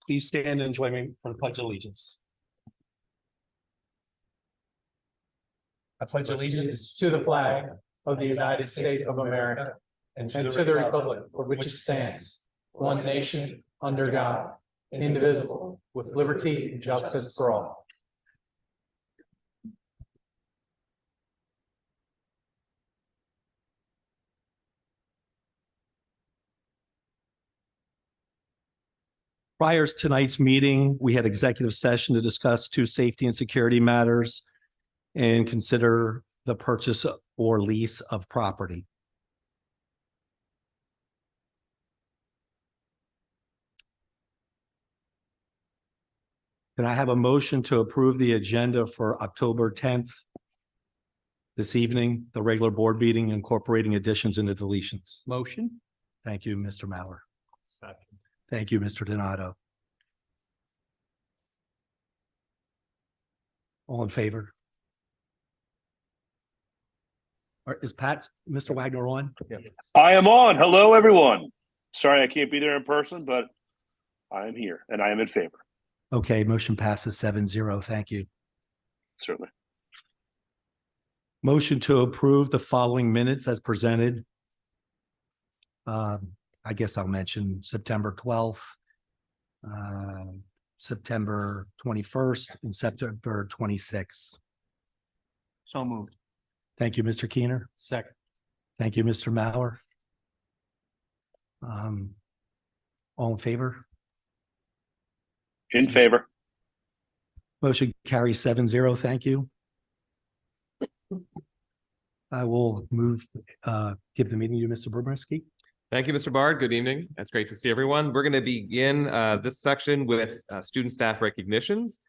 please stand and join me for the Pledge of Allegiance. I pledge allegiance to the flag of the United States of America and to the republic for which it stands, one nation, under God, indivisible, with liberty and justice for all. Prior to tonight's meeting, we had executive session to discuss two safety and security matters and consider the purchase or lease of property. Can I have a motion to approve the agenda for October 10th this evening, the regular board meeting incorporating additions and deletions? Motion. Thank you, Mr. Maurer. Second. Thank you, Mr. Donato. All in favor? Is Mr. Wagner on? Yeah. I am on. Hello, everyone. Sorry I can't be there in person, but I am here and I am in favor. Okay, motion passes 7-0. Thank you. Certainly. Motion to approve the following minutes as presented. I guess I'll mention September 12th, September 21st, and September 26th. So moved. Thank you, Mr. Keener. Second. Thank you, Mr. Maurer. All in favor? In favor. Motion carries 7-0. Thank you. I will give the meeting to Mr. Burbriski. Thank you, Mr. Bard. Good evening. It's great to see everyone. We're going to begin this section with student staff recognitions.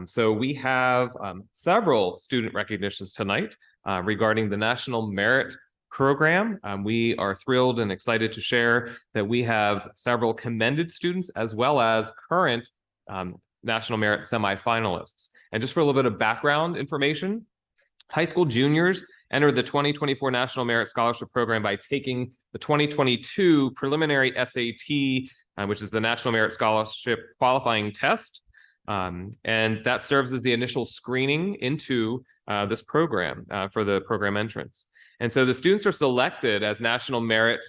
So we have several student recognitions tonight regarding the National Merit Program. We are thrilled and excited to share that we have several commended students as well as current National Merit semifinalists. And just for a little bit of background information, high school juniors entered the 2024 National Merit Scholarship Program by taking the 2022 preliminary SAT, which is the National Merit Scholarship qualifying test. And that serves as the initial screening into this program for the program entrance. And so the students are selected as National Merit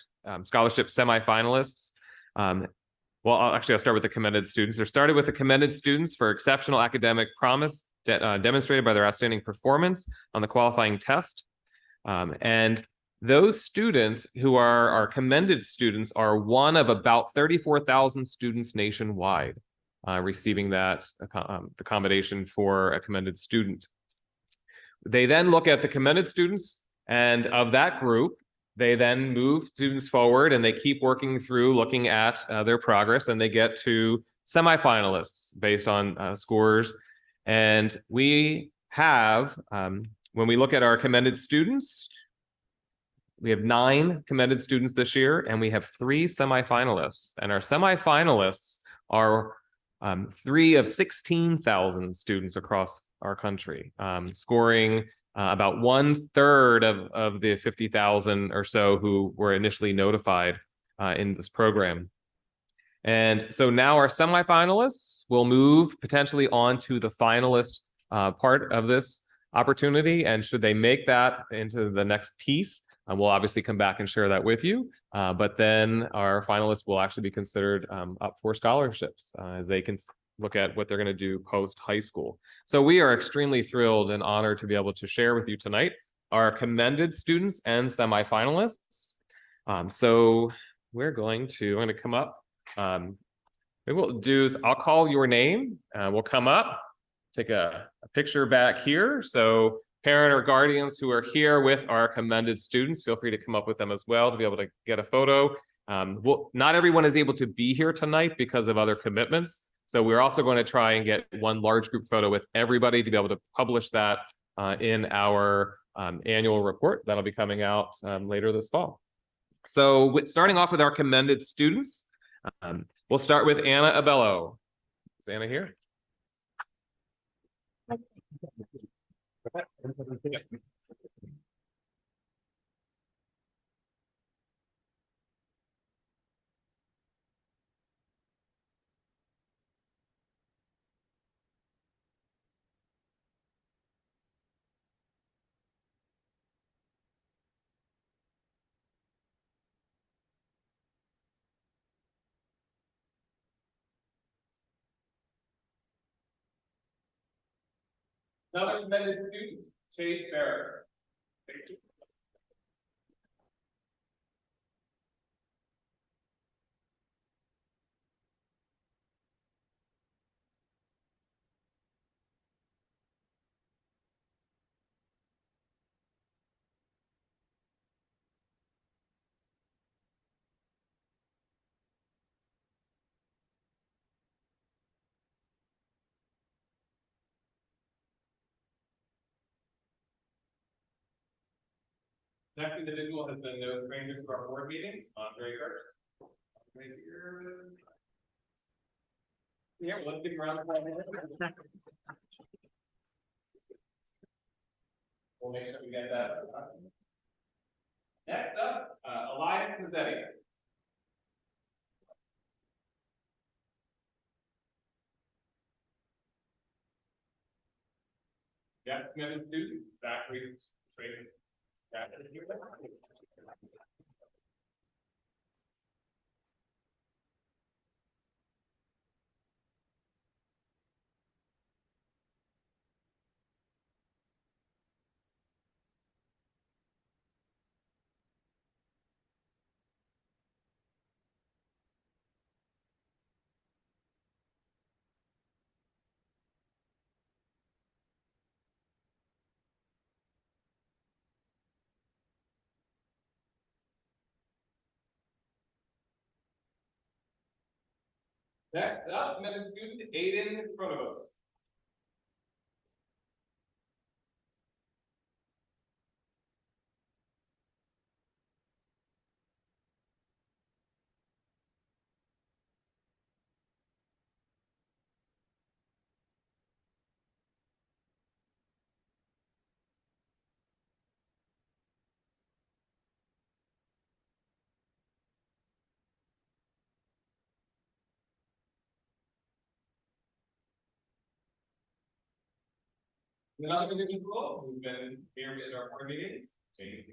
Scholarship semifinalists. I'll start with the commended students. They're started with the commended students for exceptional academic promise demonstrated by their outstanding performance on the qualifying test. And those students who are our commended students are one of about 34,000 students nationwide receiving that accommodation for a commended student. They then look at the commended students, and of that group, they then move students forward and they keep working through looking at their progress, and they get to semifinalists based on scores. And we have, when we look at our commended students, we have 9 commended students this year, and we have 3 semifinalists. And our semifinalists are 3 of 16,000 students across our country, scoring about 1/3 of the 50,000 or so who were initially notified in this program. And so now our semifinalists will move potentially on to the finalist part of this opportunity. And should they make that into the next piece, we'll obviously come back and share that with you. But then our finalists will actually be considered up for scholarships as they can look at what they're going to do post high school. So we are extremely thrilled and honored to be able to share with you tonight our commended students and semifinalists. So I'm going to come up. What we'll do is I'll call your name. We'll come up, take a picture back here. So parent or guardians who are here with our commended students, feel free to come up with them as well to be able to get a photo. Not everyone is able to be here tonight because of other commitments. So we're also going to try and get one large group photo with everybody to be able to publish that in our annual report that'll be coming out later this fall. So starting off with our commended students, we'll start with Anna Abello. Is Anna here? Another commended student, Chase Barrett. Thank you. Next individual has been no stranger to our board meetings, Andre Hurst. Right here. Yeah, let's give him a round of applause. We'll make sure we get that. Next up, Elias Mazzetti. Next commended student, Zachary Tracy. Next up, commended student Aiden Provost. Another individual who's been here at our board meetings, James.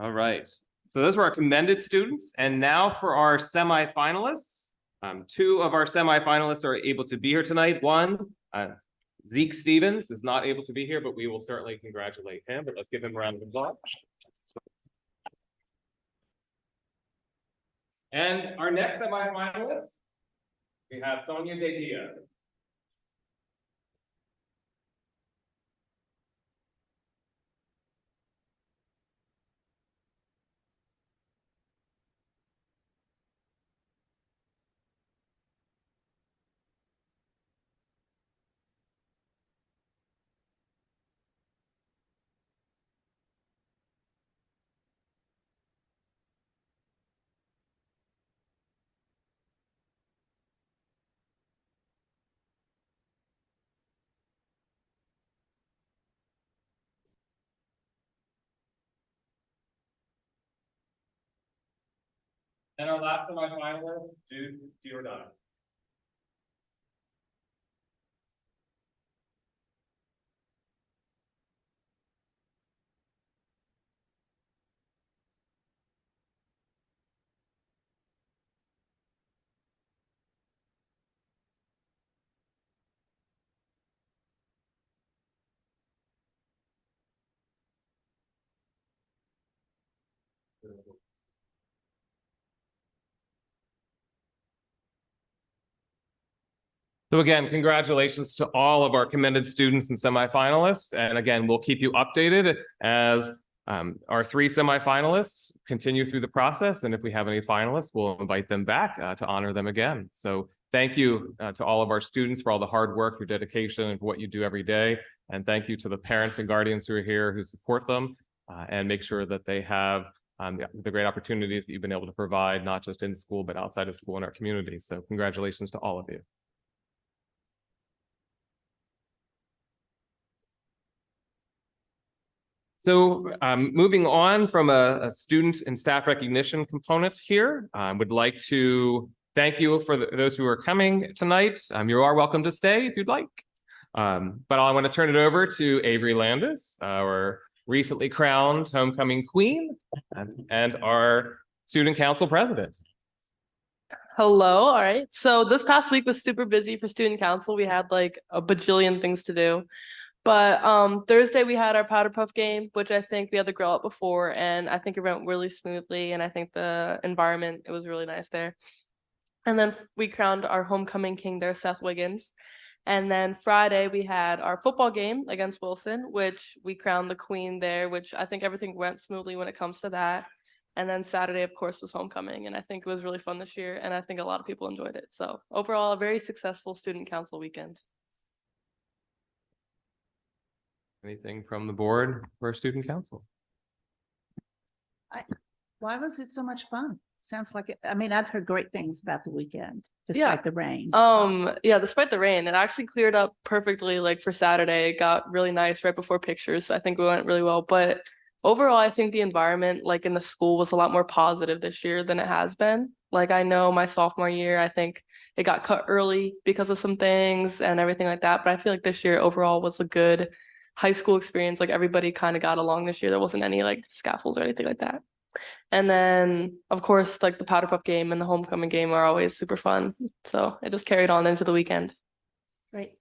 All right, so those were our commended students, and now for our semifinalists. Two of our semifinalists are able to be here tonight. One, Zeke Stevens is not able to be here, but we will certainly congratulate him. But let's give him a round of applause. And our next semifinalist, we have Sonia Dedia. And our last semifinalist, Jude Giordano. So again, congratulations to all of our commended students and semifinalists. And again, we'll keep you updated as our three semifinalists continue through the process. And if we have any finalists, we'll invite them back to honor them again. So thank you to all of our students for all the hard work, your dedication, and what you do every day. And thank you to the parents and guardians who are here who support them and make sure that they have the great opportunities that you've been able to provide, not just in school, but outside of school in our community. So congratulations to all of you. So moving on from a student and staff recognition component here, I would like to thank you for those who are coming tonight. You are welcome to stay if you'd like. But I want to turn it over to Avery Landis, our recently crowned homecoming queen and our student council president. Hello. All right. So this past week was super busy for student council. We had like a bajillion things to do. But Thursday we had our powder puff game, which I think we had the grill up before, and I think it went really smoothly. And I think the environment, it was really nice there. And then we crowned our homecoming king there, Seth Wiggins. And then Friday we had our football game against Wilson, which we crowned the queen there, which I think everything went smoothly when it comes to that. And then Saturday, of course, was homecoming, and I think it was really fun this year, and I think a lot of people enjoyed it. So overall, a very successful student council weekend. Anything from the board for student council? Why was it so much fun? Sounds like it. I mean, I've heard great things about the weekend, Yeah. despite the rain. Yeah, despite the rain, it actually cleared up perfectly. Like for Saturday, it got really nice right before pictures. So I think it went really well. But overall, I think the environment, like in the school, was a lot more positive this year than it has been. Like I know my sophomore year, I think it got cut early because of some things and everything like that. But I feel like this year overall was a good high school experience. Like everybody kind of got along this year. There wasn't any like scaffolds or anything like that. And then of course, like the powder puff game and the homecoming game are always super fun. So it just carried on into the weekend. Great.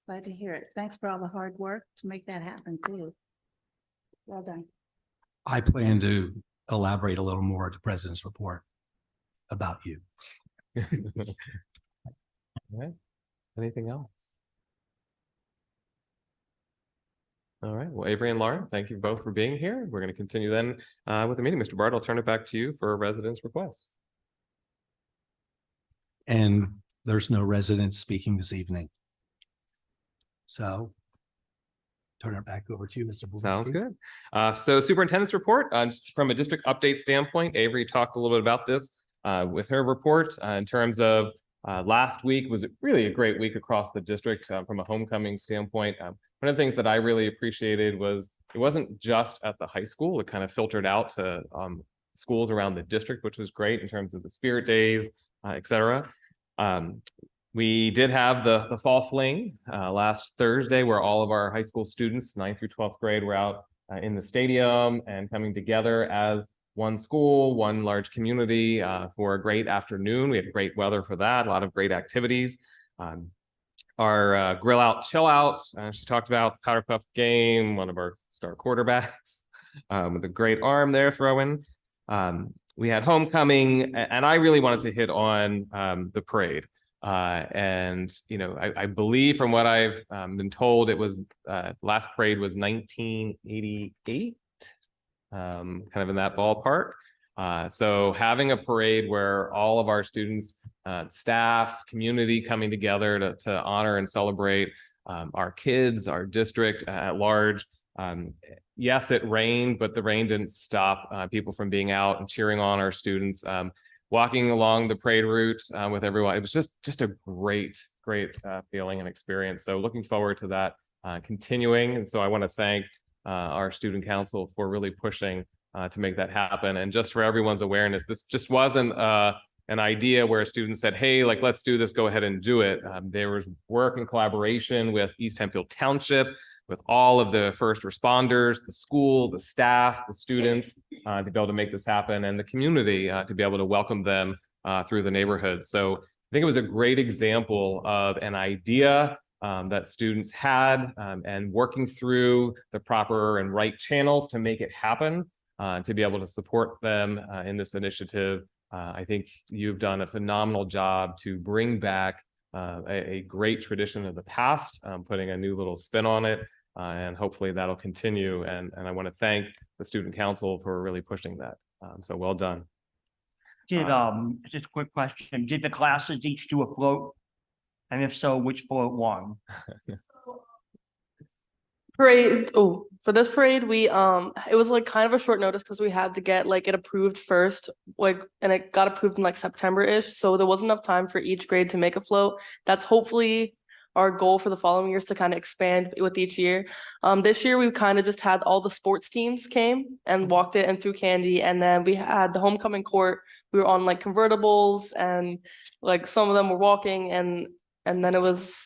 Glad to hear it. Thanks for all the hard work to make that happen too. Well done. I plan to elaborate a little more at the president's report about you. All right. Anything else? All right. Well, Avery and Lauren, thank you both for being here. We're going to continue then with the meeting. Mr. Bard, I'll turn it back to you for residents' requests. And there's no residents speaking this evening. So turn it back over to you, Mr. Blumenthal. Sounds good. So superintendent's report, just from a district update standpoint, Avery talked a little bit about this with her report in terms of last week was really a great week across the district from a homecoming standpoint. One of the things that I really appreciated was it wasn't just at the high school. It kind of filtered out to schools around the district, which was great in terms of the spirit days, et cetera. We did have the fall fling last Thursday where all of our high school students, 9th through 12th grade, were out in the stadium and coming together as one school, one large community for a great afternoon. We had great weather for that, a lot of great activities. Our grill out, chill out, she talked about the powder puff game, one of our star quarterbacks with a great arm there throwing. We had homecoming, and I really wanted to hit on the parade. And, you know, I believe from what I've been told, it was last parade was 1988, kind of in that ballpark. So having a parade where all of our students, staff, community coming together to honor and celebrate our kids, our district at large. Yes, it rained, but the rain didn't stop people from being out and cheering on our students. Walking along the parade route with everyone, it was just a great feeling and experience. So looking forward to that continuing. And so I want to thank our student council for really pushing to make that happen. And just for everyone's awareness, this just wasn't an idea where a student said, hey, like, let's do this, go ahead and do it. There was work and collaboration with East Hempfield Township, with all of the first responders, the school, the staff, the students, to be able to make this happen, and the community to be able to welcome them through the neighborhood. So I think it was a great example of an idea that students had and working through the proper and right channels to make it happen, to be able to support them in this initiative. I think you've done a phenomenal job to bring back a great tradition of the past, putting a new little spin on it. And hopefully that'll continue. And I want to thank the student council for really pushing that. So well done. Just a quick question. Did the classes each do a float? And if so, which float won? Parade, oh, for this parade, we it was like kind of a short notice because we had to get like it approved first, like, and it got approved in like September-ish, so there wasn't enough time for each grade to make a float. That's hopefully our goal for the following years to kind of expand with each year. This year we kind of just had all the sports teams came and walked it and threw candy, and then we had the homecoming court. We were on like convertibles, and like some of them were walking, and then it was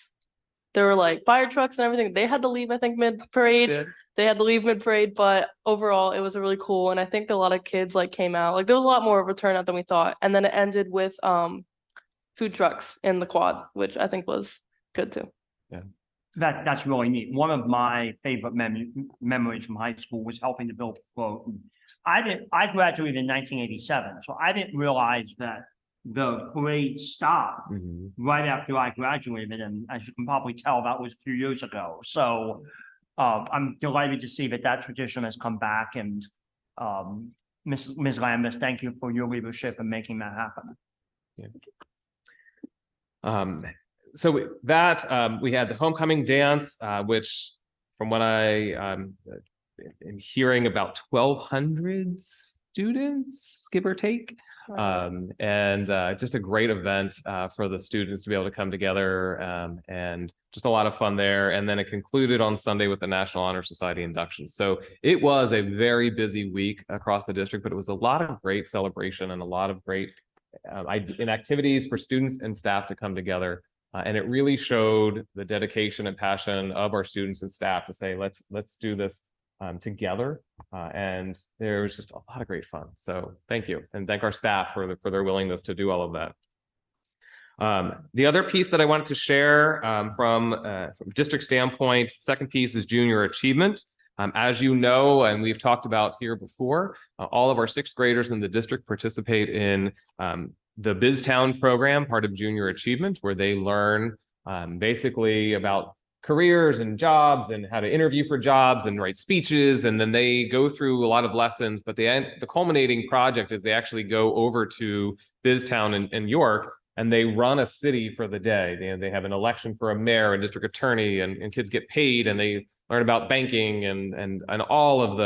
there were like fire trucks and everything. They had to leave, I think, mid-parade. They had to leave mid-parade, but overall it was really cool. And I think a lot of kids like came out. Like there was a lot more of a turnout than we thought. And then it ended with food trucks in the quad, which I think was good too. That's really neat. One of my favorite memories from high school was helping to build a float. I graduated in 1987, so I didn't realize that the parade stopped right after I graduated, and as you can probably tell, that was a few years ago. So I'm delighted to see that tradition has come back, and Ms. Lambeth, thank you for your leadership in making that happen. So that we had the homecoming dance, which from what I am hearing, about 1,200 students, give or take. And just a great event for the students to be able to come together, and just a lot of fun there. And then it concluded on Sunday with the National Honor Society induction. So it was a very busy week across the district, but it was a lot of great celebration and a lot of great activities for students and staff to come together. And it really showed the dedication and passion of our students and staff to say, let's do this together, and there was just a lot of great fun. So thank you, and thank our staff for their willingness to do all of that. The other piece that I wanted to share from district standpoint, second piece is junior achievement. As you know, and we've talked about here before, all of our sixth graders in the district participate in the BizTown program, part of junior achievement, where they learn basically about careers and jobs and how to interview for jobs and write speeches. And then they go through a lot of lessons, but the culminating project is they actually go over to BizTown in York, and they run a city for the day. They have an election for a mayor and district attorney, and kids get paid, and they learn about banking and all of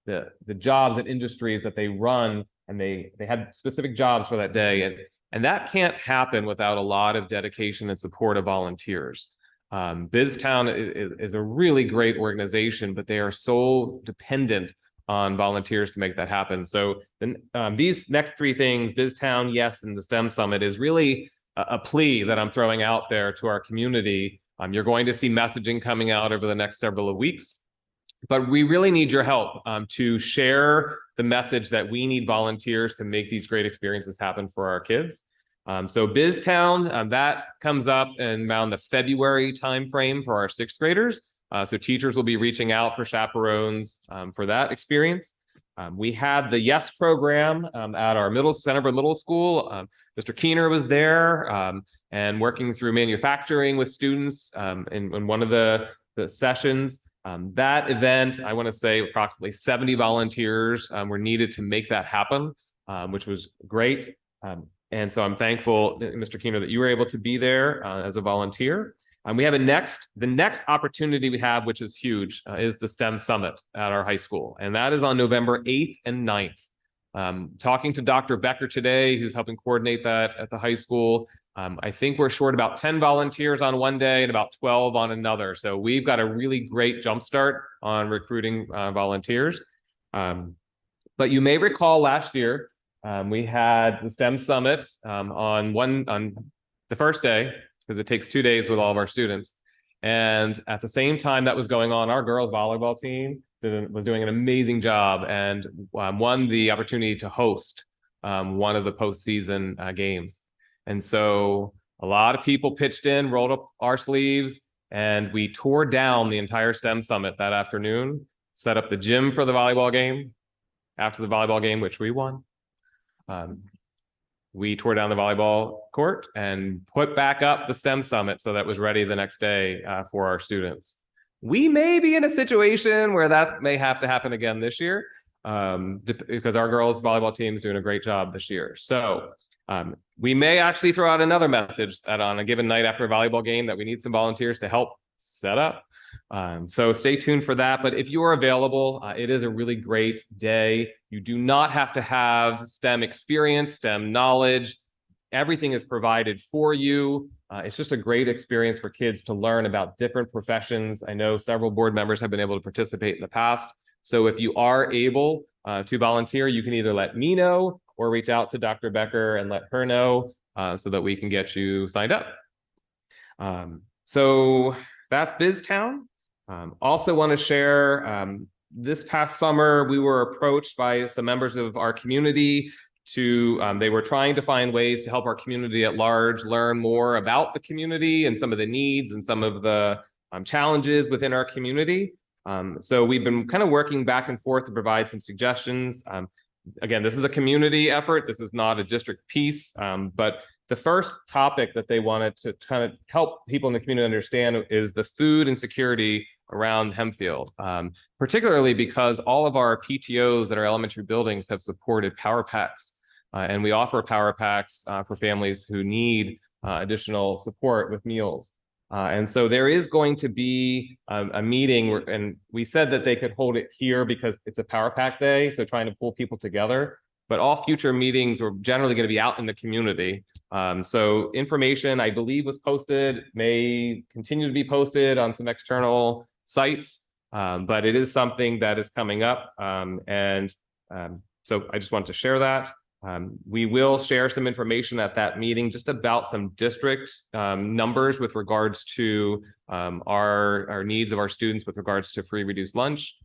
the jobs and industries that they run. And they have specific jobs for that day. And that can't happen without a lot of dedication and support of volunteers. BizTown is a really great organization, but they are so dependent on volunteers to make that happen. So these next three things, BizTown, yes, and the STEM Summit, is really a plea that I'm throwing out there to our community. You're going to see messaging coming out over the next several of weeks, but we really need your help to share the message that we need volunteers to make these great experiences happen for our kids. So BizTown, that comes up in around the February timeframe for our sixth graders. So teachers will be reaching out for chaperones for that experience. We had the YES program at our Centerville Middle School. Mr. Keener was there and working through manufacturing with students in one of the sessions. That event, I want to say approximately 70 volunteers were needed to make that happen, which was great. And so I'm thankful, Mr. Keener, that you were able to be there as a volunteer. We have the next opportunity we have, which is huge, is the STEM Summit at our high school. And that is on November 8th and 9th. Talking to Dr. Becker today, who's helping coordinate that at the high school. I think we're short about 10 volunteers on one day and about 12 on another. So we've got a really great jumpstart on recruiting volunteers. But you may recall last year, we had the STEM Summit on the first day, because it takes 2 days with all of our students. And at the same time that was going on, our girls volleyball team was doing an amazing job and won the opportunity to host one of the postseason games. And so a lot of people pitched in, rolled up our sleeves, and we tore down the entire STEM Summit that afternoon, set up the gym for the volleyball game. After the volleyball game, which we won, we tore down the volleyball court and put back up the STEM Summit so that was ready the next day for our students. We may be in a situation where that may have to happen again this year because our girls volleyball team is doing a great job this year. So we may actually throw out another message that on a given night after a volleyball game that we need some volunteers to help set up So stay tuned for that. But if you are available, it is a really great day. You do not have to have STEM experience, STEM knowledge. Everything is provided for you. It's just a great experience for kids to learn about different professions. I know several board members have been able to participate in the past. So if you are able to volunteer, you can either let me know or reach out to Dr. Becker and let her know so that we can get you signed up. So that's BizTown. Also want to share, this past summer, we were approached by some members of our community they were trying to find ways to help our community at large learn more about the community and some of the needs and some of the challenges within our community. So we've been kind of working back and forth to provide some suggestions. Again, this is a community effort. This is not a district piece, but the first topic that they wanted to kind of help people in the community understand is the food insecurity around Hempfield, particularly because all of our PTOs at our elementary buildings have supported power packs, and we offer power packs for families who need additional support with meals. And so there is going to be a meeting, and we said that they could hold it here because it's a power pack day, so trying to pull people together. But all future meetings are generally going to be out in the community. So information, I believe, was posted, may continue to be posted on some external sites, but it is something that is coming up. So I just wanted to share that. We will share some information at that meeting just about some district numbers with regards to our needs of our students with regards to free reduced lunch.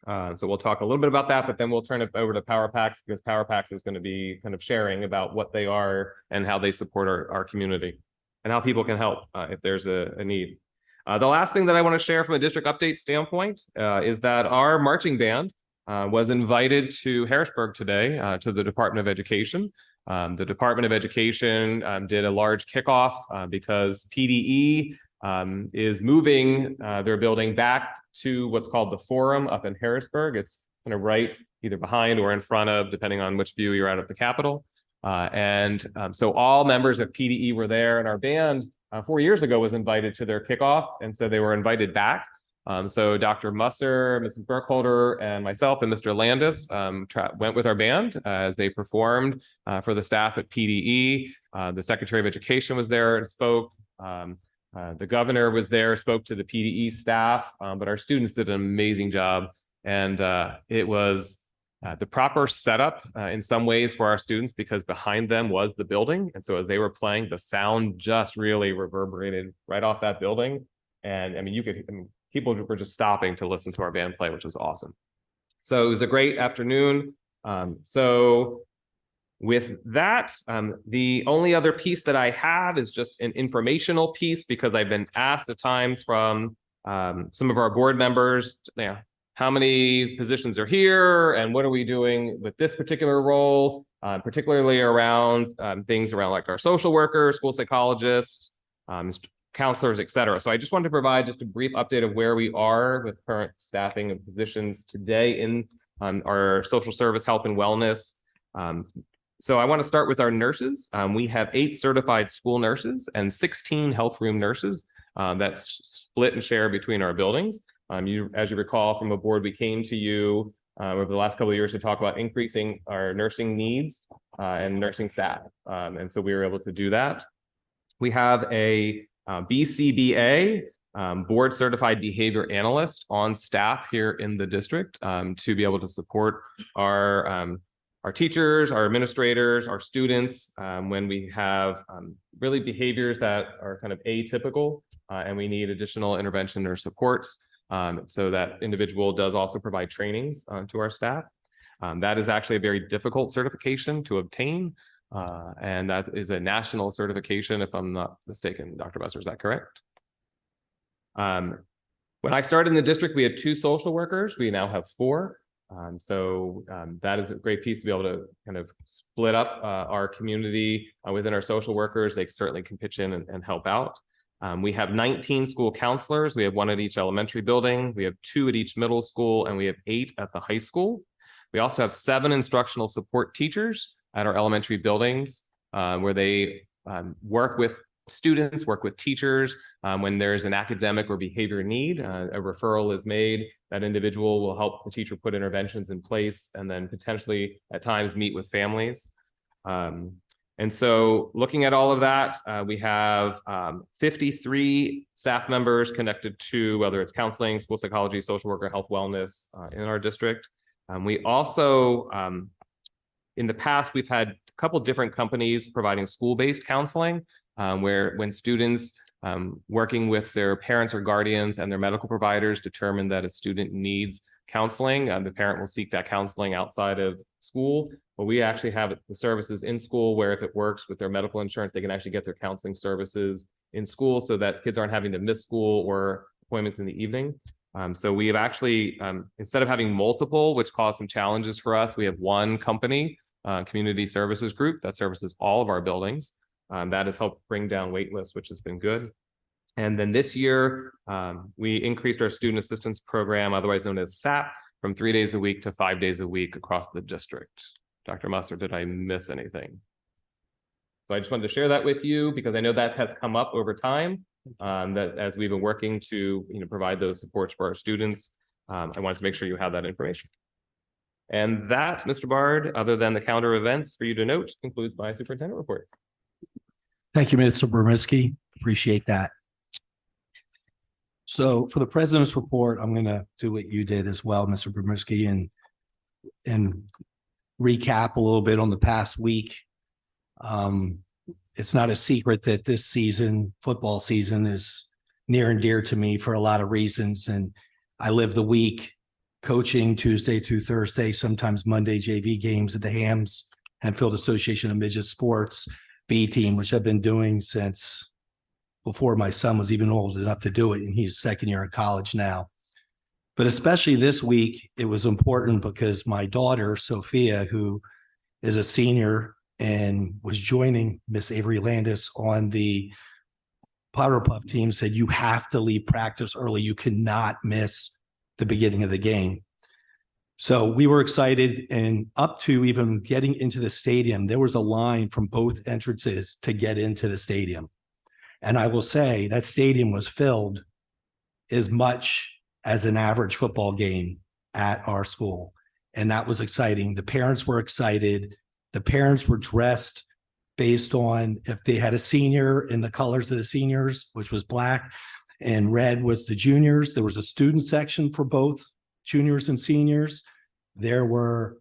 So we'll talk a little bit about that, but then we'll turn it over to Power Packs because Power Packs is going to be kind of sharing about what they are and how they support our community and how people can help if there's a need. The last thing that I want to share from a district update standpoint is that our marching band was invited to Harrisburg today to the Department of Education. The Department of Education did a large kickoff because PDE is moving their building back to what's called the Forum up in Harrisburg. It's kind of right either behind or in front of, depending on which view you're at the Capitol. So all members of PDE were there, and our band 4 years ago was invited to their kickoff, and so they were invited back. So Dr. Musser, Mrs. Burkholder, and myself and Mr. Landis went with our band as they performed for the staff at PDE. The Secretary of Education was there and spoke. The governor was there, spoke to the PDE staff, but our students did an amazing job. And it was the proper setup in some ways for our students because behind them was the building. And so as they were playing, the sound just really reverberated right off that building. And I mean, people were just stopping to listen to our band play, which was awesome. So it was a great afternoon. So with that, the only other piece that I have is just an informational piece because I've been asked at times from some of our board members, how many positions are here and what are we doing with this particular role, particularly around things around like our social workers, school psychologists, counselors, et cetera. So I just wanted to provide just a brief update of where we are with current staffing and positions today in our social service, health and wellness. So I want to start with our nurses. We have 8 certified school nurses and 16 health room nurses that's split and share between our buildings. As you recall from a board, we came to you over the last couple of years to talk about increasing our nursing needs and nursing staff. And so we were able to do that. We have a BCBA, board certified behavior analyst on staff here in the district to be able to support our teachers, our administrators, our students when we have really behaviors that are kind of atypical and we need additional intervention or supports. So that individual does also provide trainings to our staff. That is actually a very difficult certification to obtain. And that is a national certification, if I'm not mistaken. Dr. Busser, is that correct? When I started in the district, we had 2 social workers. We now have 4. So that is a great piece to be able to kind of split up our community within our social workers. They certainly can pitch in and help out. We have 19 school counselors. We have 1 at each elementary building. We have 2 at each middle school, and we have 8 at the high school. We also have 7 instructional support teachers at our elementary buildings where they work with students, work with teachers. When there's an academic or behavior need, a referral is made. That individual will help the teacher put interventions in place and then potentially at times meet with families. And so looking at all of that, we have 53 staff members connected to whether it's counseling, school psychology, social worker, health, wellness in our district. We also, in the past, we've had a couple different companies providing school-based counseling, where when students working with their parents or guardians and their medical providers determine that a student needs counseling, the parent will seek that counseling outside of school. But we actually have the services in school where if it works with their medical insurance, they can actually get their counseling services in school so that kids aren't having to miss school or appointments in the evening. So we have actually, instead of having multiple, which caused some challenges for us, we have one company, community services group that services all of our buildings. That has helped bring down wait lists, which has been good. And then this year, we increased our student assistance program, otherwise known as SAP, from 3 days a week to 5 days a week across the district. Dr. Musser, did I miss anything? So I just wanted to share that with you because I know that has come up over time, that as we've been working to provide those supports for our students, I wanted to make sure you have that information. And that, Mr. Bard, other than the calendar events for you to note, concludes my superintendent report. Thank you, Mr. Burmiski. Appreciate that. So for the president's report, I'm going to do what you did as well, Mr. Burmiski, and recap a little bit on the past week. It's not a secret that this season, football season, is near and dear to me for a lot of reasons. And I live the week coaching Tuesday through Thursday, sometimes Monday JV games at the Hams Hanfield Association of Midget Sports B team, which I've been doing since before my son was even old enough to do it. And he's second year in college now. But especially this week, it was important because my daughter, Sophia, who is a senior and was joining Miss Avery Landis on the Powder Puff team, said, you have to leave practice early. You cannot miss the beginning of the game. So we were excited, and up to even getting into the stadium, there was a line from both entrances to get into the stadium. And I will say that stadium was filled as much as an average football game at our school. And that was exciting. The parents were excited. The parents were dressed based on if they had a senior in the colors of the seniors, which was black, and red was the juniors. There was a student section for both juniors and seniors. There were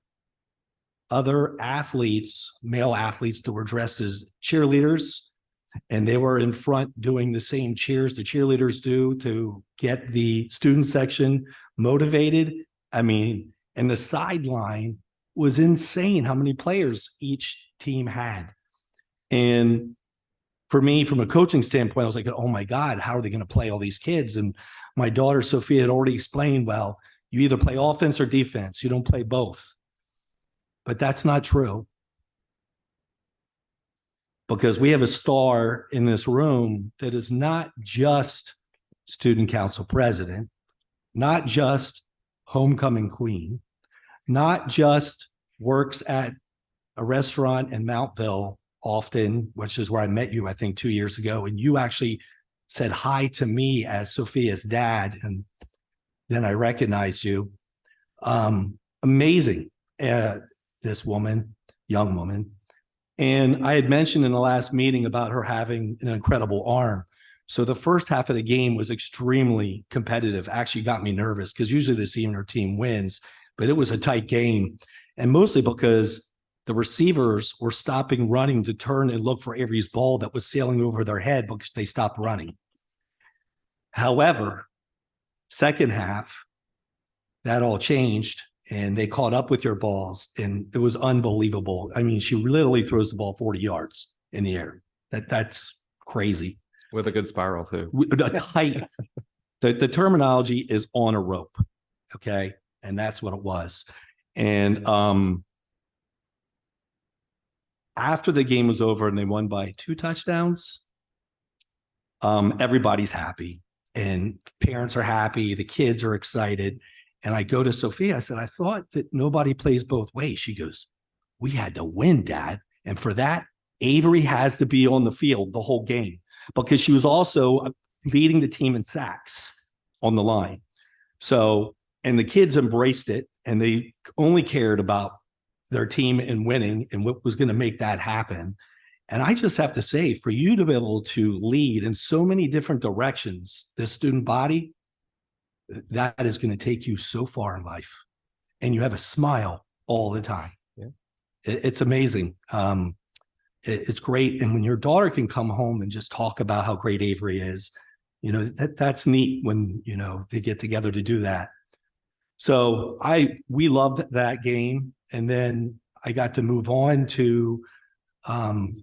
other athletes, male athletes, that were dressed as cheerleaders, and they were in front doing the same cheers the cheerleaders do to get the student section motivated. I mean, and the sideline was insane how many players each team had. And for me, from a coaching standpoint, I was like, oh my God, how are they going to play all these kids? And my daughter, Sophia, had already explained, well, you either play offense or defense. You don't play both. But that's not true. Because we have a star in this room that is not just student council president, not just homecoming queen, not just works at a restaurant in Mountville often, which is where I met you, I think 2 years ago. And you actually said hi to me as Sophia's dad. And then I recognized you. Amazing, this woman, young woman. And I had mentioned in the last meeting about her having an incredible arm. So the first half of the game was extremely competitive. Actually got me nervous because usually the senior team wins, but it was a tight game. And mostly because the receivers were stopping running to turn and look for Avery's ball that was sailing over their head because they stopped running. However, second half, that all changed. And they caught up with your balls, and it was unbelievable. I mean, she literally throws the ball 40 yards in the air. That's crazy. With a good spiral too. The terminology is on a rope, okay? And that's what it was. And after the game was over and they won by 2 touchdowns, everybody's happy, and parents are happy. The kids are excited. And I go to Sophia, I said, I thought that nobody plays both ways. She goes, we had to win, Dad. And for that, Avery has to be on the field the whole game. because she was also leading the team in sacks on the line. So, and the kids embraced it, and they only cared about their team and winning and what was going to make that happen. And I just have to say, for you to be able to lead in so many different directions, this student body, that is going to take you so far in life. And you have a smile all the time. Yeah. It's amazing. It's great. And when your daughter can come home and just talk about how great Avery is, that's neat when, they get together to do that. So we loved that game. And then I got to move on to,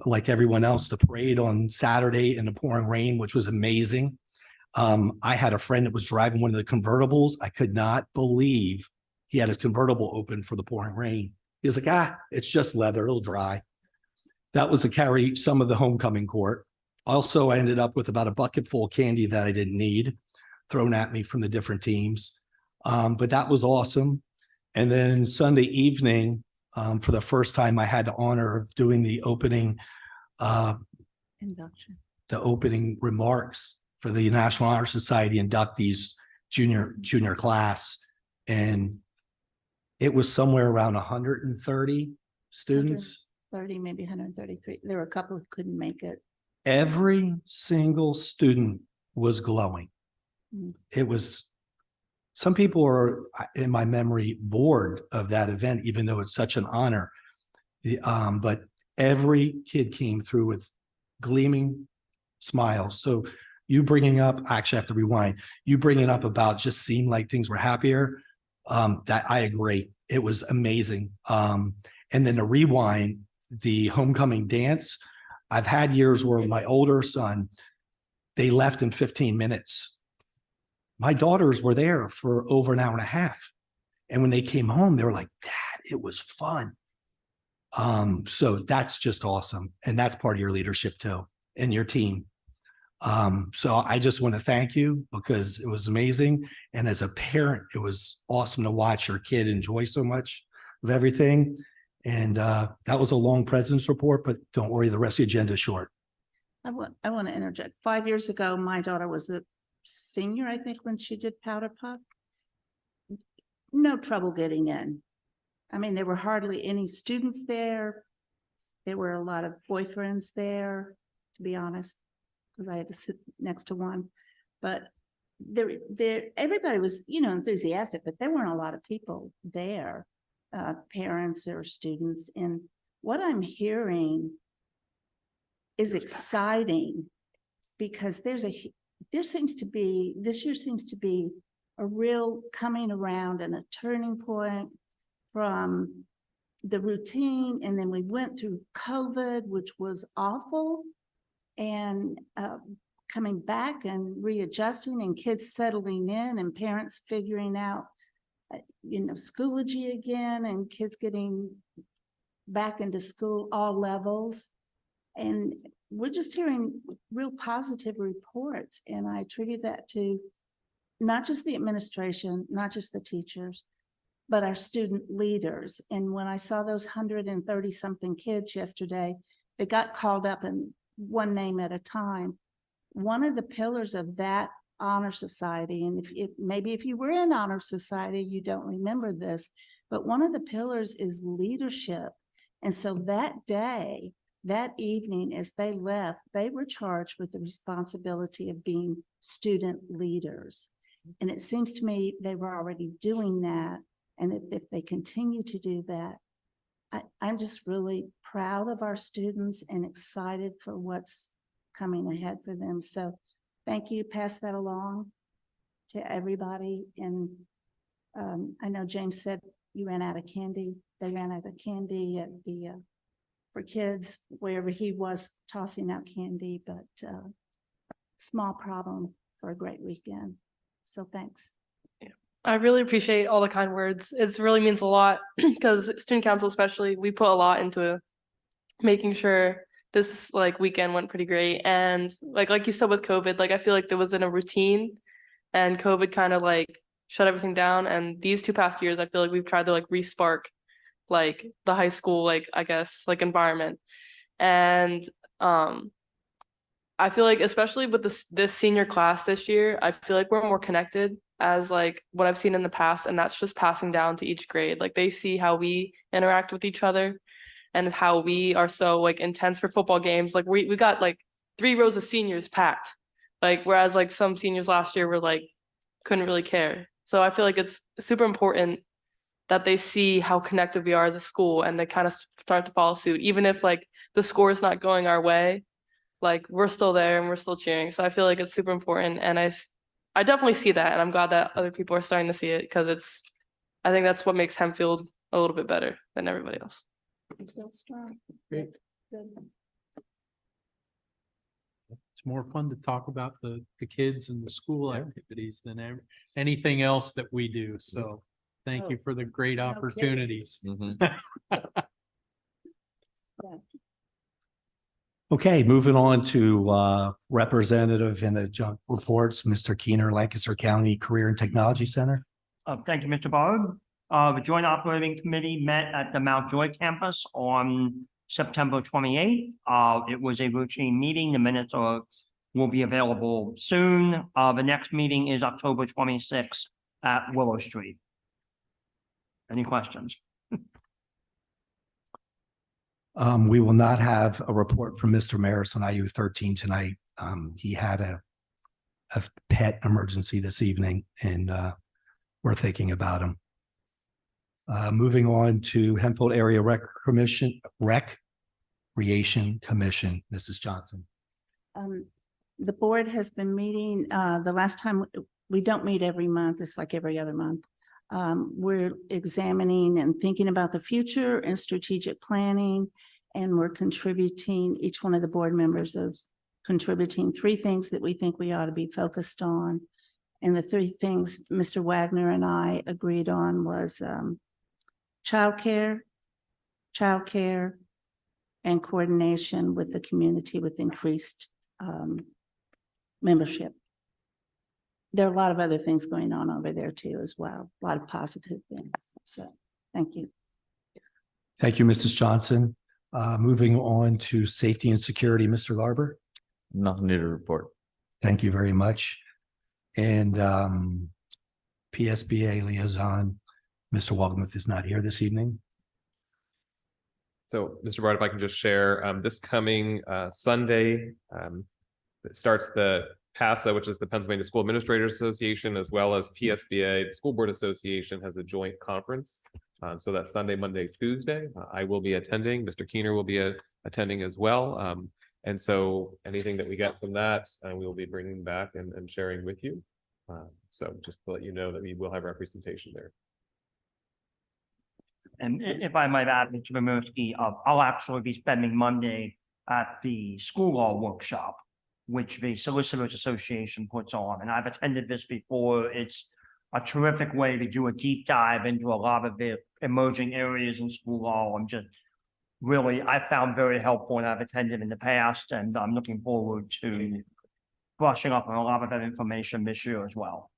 like everyone else, the parade on Saturday in the pouring rain, which was amazing. I had a friend that was driving one of the convertibles. I could not believe he had his convertible open for the pouring rain. He was like, it's just leather, it'll dry. That was to carry some of the homecoming court. Also, I ended up with about a bucket full of candy that I didn't need thrown at me from the different teams. But that was awesome. And then Sunday evening, for the first time, I had the honor of doing the opening Induction. the opening remarks for the National Honor Society inductees junior class. And it was somewhere around 130 students. 30, maybe 133. There were a couple who couldn't make it. Every single student was glowing. Mm. It was, some people are, in my memory, bored of that event, even though it's such an honor. But every kid came through with gleaming smiles. So you bringing up, I actually have to rewind, you bringing up about just seemed like things were happier. That I agree. It was amazing. And then the rewind, the homecoming dance, I've had years where my older son, they left in 15 minutes. My daughters were there for over an hour and a half. And when they came home, they were like, Dad, it was fun. So that's just awesome. And that's part of your leadership too, and your team. So I just want to thank you because it was amazing. And as a parent, it was awesome to watch your kid enjoy so much of everything. And that was a long president's report, but don't worry, the rest of the agenda is short. I want to interject. 5 years ago, my daughter was a senior, I think, when she did Powder Puff. No trouble getting in. I mean, there were hardly any students there. There were a lot of boyfriends there, to be honest, because I had to sit next to one. But everybody was, enthusiastic, but there weren't a lot of people there, parents or students. And what I'm hearing is exciting because this year seems to be a real coming around and a turning point from the routine. And then we went through COVID, which was awful, and coming back and readjusting and kids settling in and parents figuring out, Schoology again and kids getting back into school, all levels. And we're just hearing real positive reports. And I attribute that to not just the administration, not just the teachers, but our student leaders. And when I saw those 130 something kids yesterday, they got called up in one name at a time. One of the pillars of that honor society, and if you were in honor society, you don't remember this, but one of the pillars is leadership. And so that day, that evening, as they left, they were charged with the responsibility of being student leaders. And it seems to me they were already doing that. And if they continue to do that, I'm just really proud of our students and excited for what's coming ahead for them. So thank you. Pass that along to everybody. And I know James said you ran out of candy. They ran out of candy at the for kids wherever he was tossing out candy, but small problem for a great weekend. So thanks. I really appreciate all the kind words. It really means a lot because student council, especially, we put a lot into making sure this weekend went pretty great. And like you said with COVID, I feel like there was in a routine and COVID kind of shut everything down. And these 2 past years, I feel like we've tried to re-spark the high school, I guess, environment. And I feel like especially with this senior class this year, I feel like we're more connected as like what I've seen in the past, and that's just passing down to each grade. Like they see how we interact with each other and how we are so like intense for football games. Like we got like 3 rows of seniors packed. Like whereas like some seniors last year were like couldn't really care. So I feel like it's super important that they see how connected we are as a school and they kind of start to follow suit, even if like the score is not going our way. Like we're still there and we're still cheering. So I feel like it's super important, and I definitely see that, and I'm glad that other people are starting to see it because I think that's what makes Hempfield a little bit better than everybody else. Feel strong. Great. Good. It's more fun to talk about the kids and the school activities than anything else that we do. So thank you for the great No opportunities. Okay, moving on to representative and adjunct reports, Mr. Keener, Lancaster County Career and Technology Center. Thank you, Mr. Bard. The Joint Operating Committee met at the Mount Joy campus on September 28th. It was a routine meeting. The minutes will be available soon. The next meeting is October 26th at Willow Street. Any questions? We will not have a report from Mr. Maris on IU 13 tonight. He had a pet emergency this evening, and we're thinking about him. Moving on to Hempfield Area Recreation Commission, Mrs. Johnson. The board has been meeting, the last time, we don't meet every month, it's like every other month. We're examining and thinking about the future and strategic planning, and we're contributing, each one of the board members is contributing 3 things that we think we ought to be focused on. And the 3 things Mr. Wagner and I agreed on was childcare, and coordination with the community with increased membership. There are a lot of other things going on over there too as well, a lot of positive things. So thank you. Thank you, Mrs. Johnson. Moving on to safety and security, Mr. Larber. Nothing new to report. Thank you very much. And PSBA liaison, Mr. Waldmuth is not here this evening. So, Mr. Bard, if I can just share, this coming Sunday, it starts the PASA, which is the Pennsylvania School Administrators Association, as well as PSBA, the School Board Association, has a joint conference. So that's Sunday, Monday, Tuesday. I will be attending. Mr. Keener will be attending as well. And so anything that we get from that, we will be bringing back and sharing with you. So just to let you know that we will have representation there. And if I might add, Mr. Bomerski, I'll actually be spending Monday at the school law workshop, which the Solicitors Association puts on. And I've attended this before. It's a terrific way to do a deep dive into a lot of the emerging areas in school law. I'm just really, I found very helpful, and I've attended in the past, and I'm looking forward to brushing up on a lot of that information this year as well.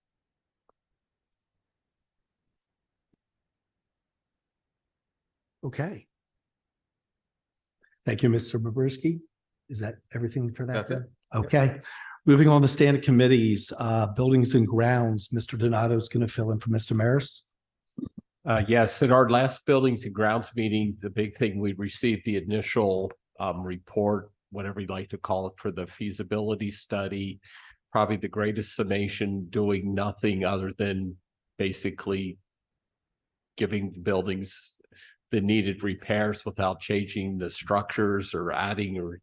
Okay. Thank you, Mr. Bobrisky. Is that everything for that? That's it. then? Okay. Moving on to standing committees, buildings and grounds. Mr. Donato is going to fill in for Mr. Maris. Yes, at our last buildings and grounds meeting, the big thing, we received the initial report, whatever you'd like to call it, for the feasibility study. Probably the greatest summation, doing nothing other than basically giving the buildings the needed repairs without changing the structures or adding or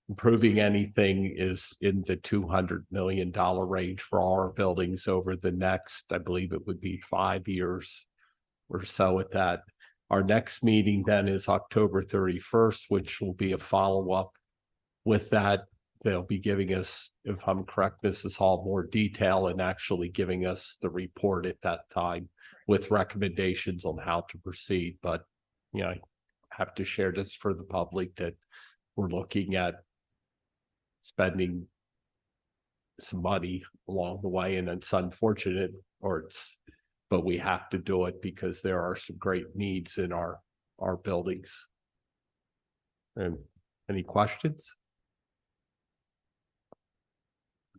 improving anything, is in the $200 million range for our buildings over the next, I believe it would be 5 years or so at that. Our next meeting then is October 31st, which will be a follow-up with that. They'll be giving us, if I'm correct, Mrs. Hall, more detail and actually giving us the report at that time with recommendations on how to proceed. But, you know, I have to share this for the public that we're looking at spending some money along the way, and it's unfortunate, but we have to do it because there are some great needs in our buildings. And any questions?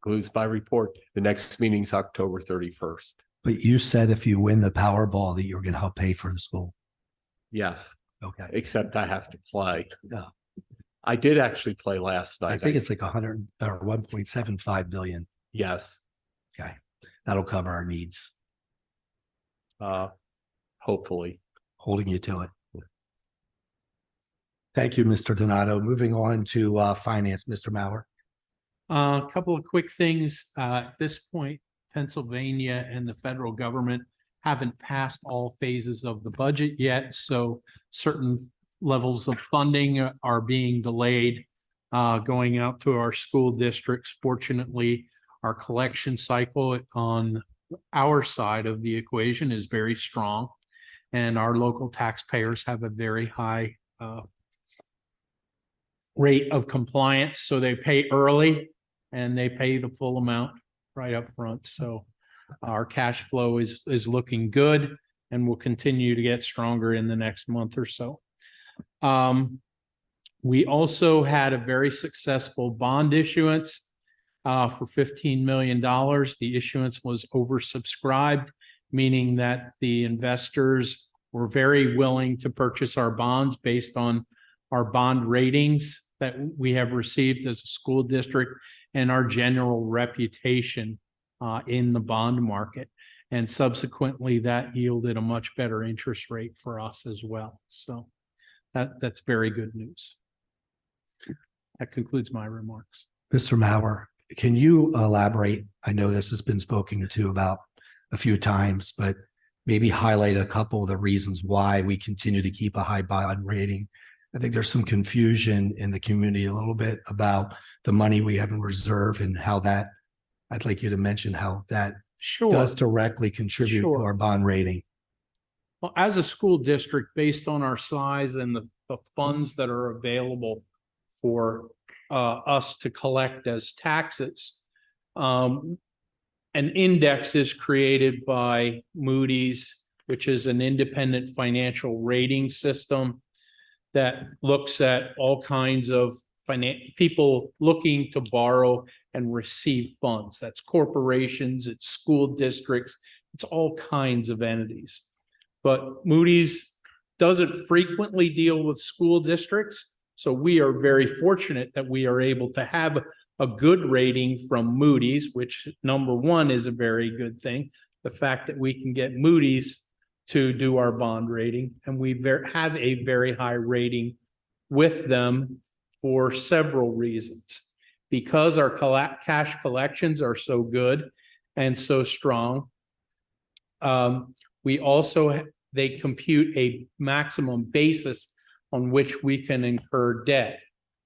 concludes my report. The next meeting's October 31st. But you said if you win the Powerball that you're going to help pay for the school. Yes, Okay. except I have to play. Yeah. I did actually play last night. I think it's like 100 or 1.75 billion. Yes, Okay. That'll cover our needs. hopefully. Holding you to it. Thank you, Mr. Donato. Moving on to finance, Mr. Maurer. A couple of quick things. At this point, Pennsylvania and the federal government haven't passed all phases of the budget yet, so certain levels of funding are being delayed going out to our school districts. Fortunately, our collection cycle on our side of the equation is very strong, and our local taxpayers have a very high rate of compliance, so they pay early and they pay the full amount right up front. So our cash flow is looking good and will continue to get stronger in the next month or so. We also had a very successful bond issuance for $15 million. The issuance was oversubscribed, meaning that the investors were very willing to purchase our bonds based on our bond ratings that we have received as a school district and our general reputation in the bond market. And subsequently, that yielded a much better interest rate for us as well. So that's very good news. That concludes my remarks. Mr. Maurer, can you elaborate? I know this has been spoken to about a few times, but maybe highlight a couple of the reasons why we continue to keep a high bond rating. I think there's some confusion in the community a little bit about the money we have in reserve and how that, I'd like you to mention how that does directly contribute to our bond rating. Well, as a school district, based on our size and the funds that are available for us to collect as taxes, an index is created by Moody's, which is an independent financial rating system that looks at all kinds of people looking to borrow and receive funds. That's corporations, it's school districts, it's all kinds of entities. But Moody's doesn't frequently deal with school districts, so we are very fortunate that we are able to have a good rating from Moody's, which number one is a very good thing. The fact that we can get Moody's to do our bond rating, and we have a very high rating with them for several reasons. Because our cash collections are so good and so strong, they compute a maximum basis on which we can incur debt.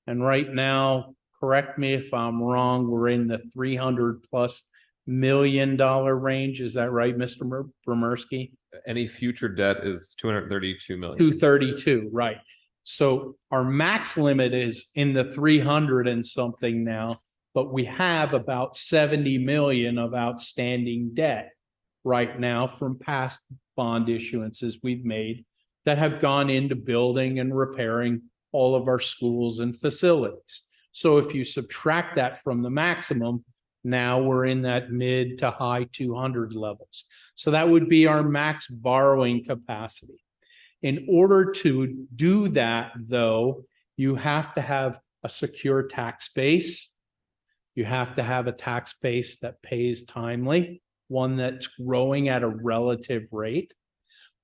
And right now, correct me if I'm wrong, we're in the $300+ million range. Is that right, Mr. Bremersky? Any future debt is 232 million. 232, right. So our max limit is in the 300 and something now, but we have about 70 million of outstanding debt right now from past bond issuances we've made that have gone into building and repairing all of our schools and facilities. So if you subtract that from the maximum, now we're in that mid to high 200 levels. So that would be our max borrowing capacity. In order to do that, though, you have to have a secure tax base. You have to have a tax base that pays timely, one that's growing at a relative rate.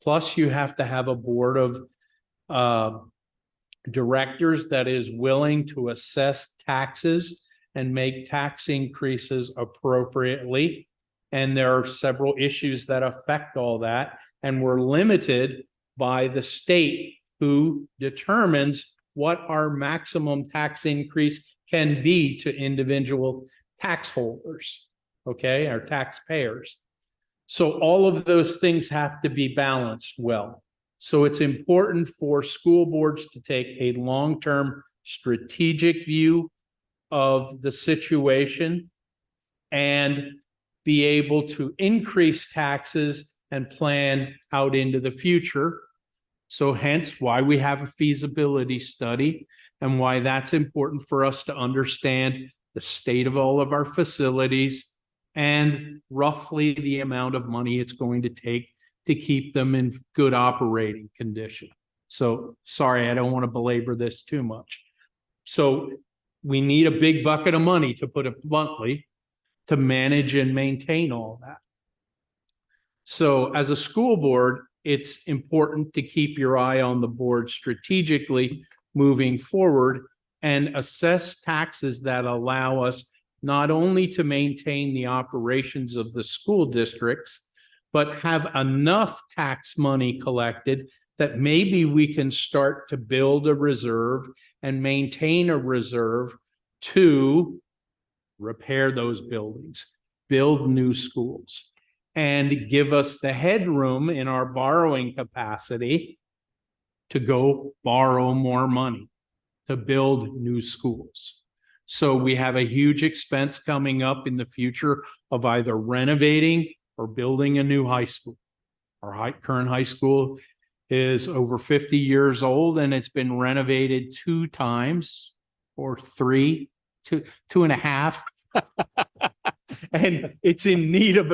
Plus, you have to have a board of directors that is willing to assess taxes and make tax increases appropriately. And there are several issues that affect all that. And we're limited by the state, who determines what our maximum tax increase can be to individual tax holders, okay, our taxpayers. So all of those things have to be balanced well. So it's important for school boards to take a long-term strategic view of the situation and be able to increase taxes and plan out into the future. So hence why we have a feasibility study and why that's important for us to understand the state of all of our facilities, and roughly the amount of money it's going to take to keep them in good operating condition. So sorry, I don't want to belabor this too much. So we need a big bucket of money, to put it bluntly, to manage and maintain all that. So as a school board, it's important to keep your eye on the board strategically moving forward and assess taxes that allow us not only to maintain the operations of the school districts, but have enough tax money collected that maybe we can start to build a reserve and maintain a reserve to repair those buildings, build new schools, and give us the headroom in our borrowing capacity to go borrow more money to build new schools. So we have a huge expense coming up in the future of either renovating or building a new high school. Our current high school is over 50 years old, and it's been renovated 2 times or 3, 2.5. And it's in need of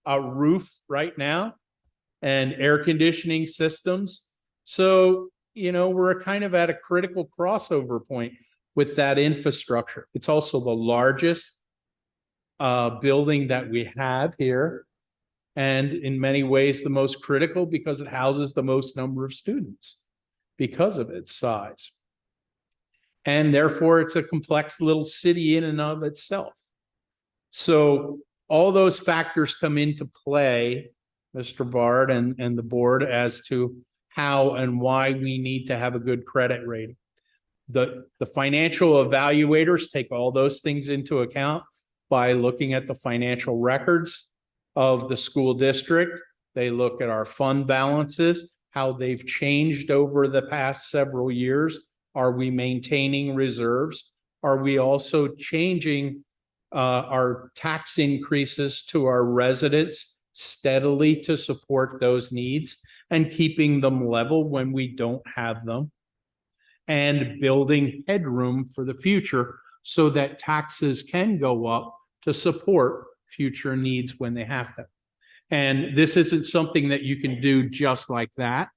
a roof right now and air conditioning systems. So, we're kind of at a critical crossover point with that infrastructure. It's also the largest building that we have here, and in many ways the most critical because it houses the most number of students because of its size. And therefore, it's a complex little city in and of itself. So all those factors come into play, Mr. Bard and the board, as to how and why we need to have a good credit rating. The financial evaluators take all those things into account by looking at the financial records of the school district. They look at our fund balances, how they've changed over the past several years. Are we maintaining reserves? Are we also changing our tax increases to our residents steadily to support those needs and keeping them level when we don't have them, and building headroom for the future so that taxes can go up to support future needs when they have them. And this isn't something that you can do just like that.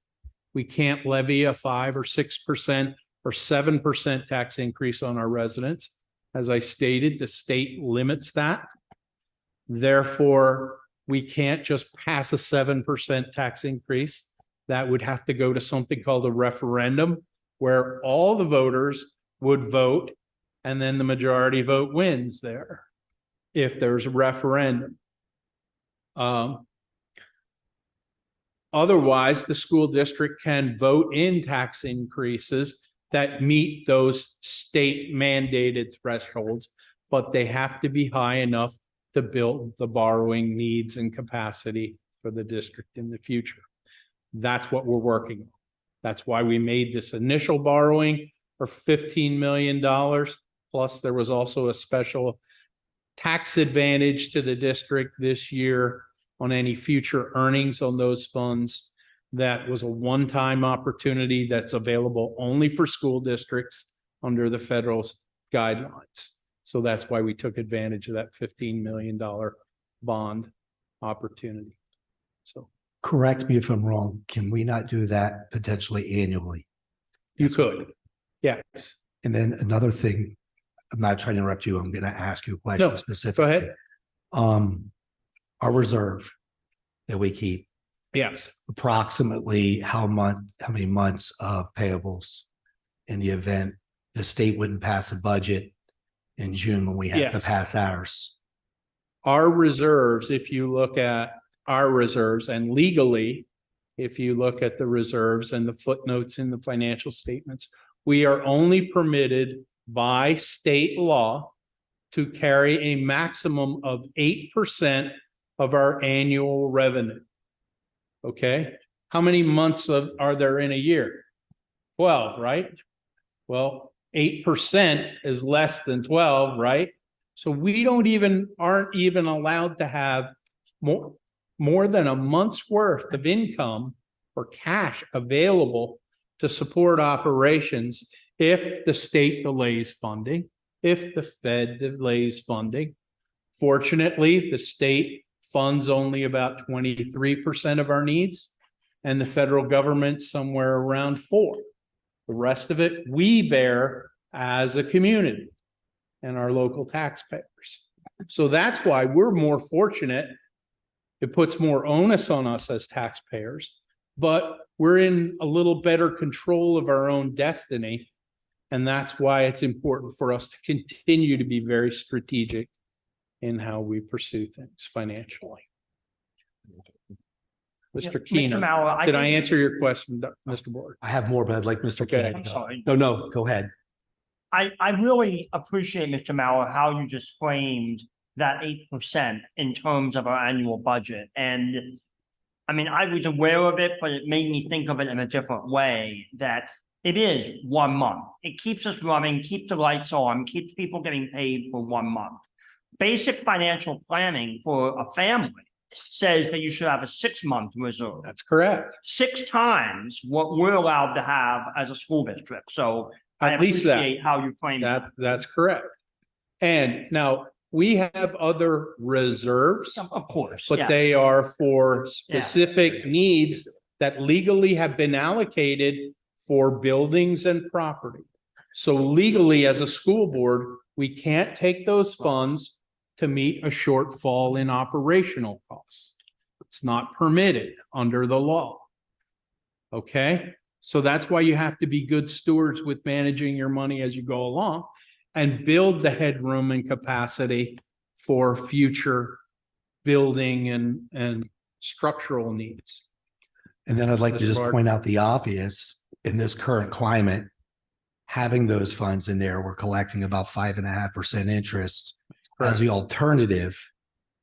We can't levy a 5 or 6% or 7% tax increase on our residents. As I stated, the state limits that. Therefore, we can't just pass a 7% tax increase. That would have to go to something called a referendum, where all the voters would vote, and then the majority vote wins there if there's a referendum. Otherwise, the school district can vote in tax increases that meet those state mandated thresholds, but they have to be high enough to build the borrowing needs and capacity for the district in the future. That's what we're working on. That's why we made this initial borrowing for $15 million. Plus, there was also a special tax advantage to the district this year on any future earnings on those funds. That was a one-time opportunity that's available only for school districts under the federal guidelines. So that's why we took advantage of that $15 million bond opportunity. So Correct me if I'm wrong. Can we not do that potentially annually? you could, yes. And then another thing, I'm not trying to interrupt you. I'm going to ask you a question No, specifically. go ahead. Our reserve that we keep, Yes. approximately how many months of payables in the event the state wouldn't pass a budget in June when we have to Yes. pass ours? Our reserves, if you look at our reserves, and legally, if you look at the reserves and the footnotes in the financial statements, we are only permitted by state law to carry a maximum of 8% of our annual revenue. Okay, how many months are there in a year? 12, right? Well, 8% is less than 12, right? So we aren't even allowed to have more than a month's worth of income or cash available to support operations if the state delays funding if the Fed delays funding. Fortunately, the state funds only about 23% of our needs, and the federal government somewhere around 4%. The rest of it we bear as a community and our local taxpayers. So that's why we're more fortunate. It puts more onus on us as taxpayers, but we're in a little better control of our own destiny. And that's why it's important for us to continue to be very strategic in how we pursue things financially. Mr. Keenan, Maurer, did I think- answer your question, Mr. Board? I have more, but I'd like Mr. Okay. Keenan. I'm sorry. No, go ahead. I really appreciate, Mr. Maurer, how you just framed that 8% in terms of our annual budget. And I mean, I was aware of it, but it made me think of it in a different way, that it is 1 month. It keeps us running, keeps the lights on, keeps people getting paid for 1 month. Basic financial planning for a family says that you should have a 6-month reserve. That's correct. 6 times what we're allowed to have as a school district. So I At least that. appreciate how you frame that. That's correct. And now we have other reserves, Of course, but yeah. they are for specific needs that legally have been allocated for buildings and property. So legally, as a school board, we can't take those funds to meet a shortfall in operational costs. It's not permitted under the law. Okay, so that's why you have to be good stewards with managing your money as you go along and build the headroom and capacity for future building and structural needs. And then I'd like to Mr. just Bard. point out the obvious in this current climate, having those funds in there, we're collecting about 5.5% interest as the alternative.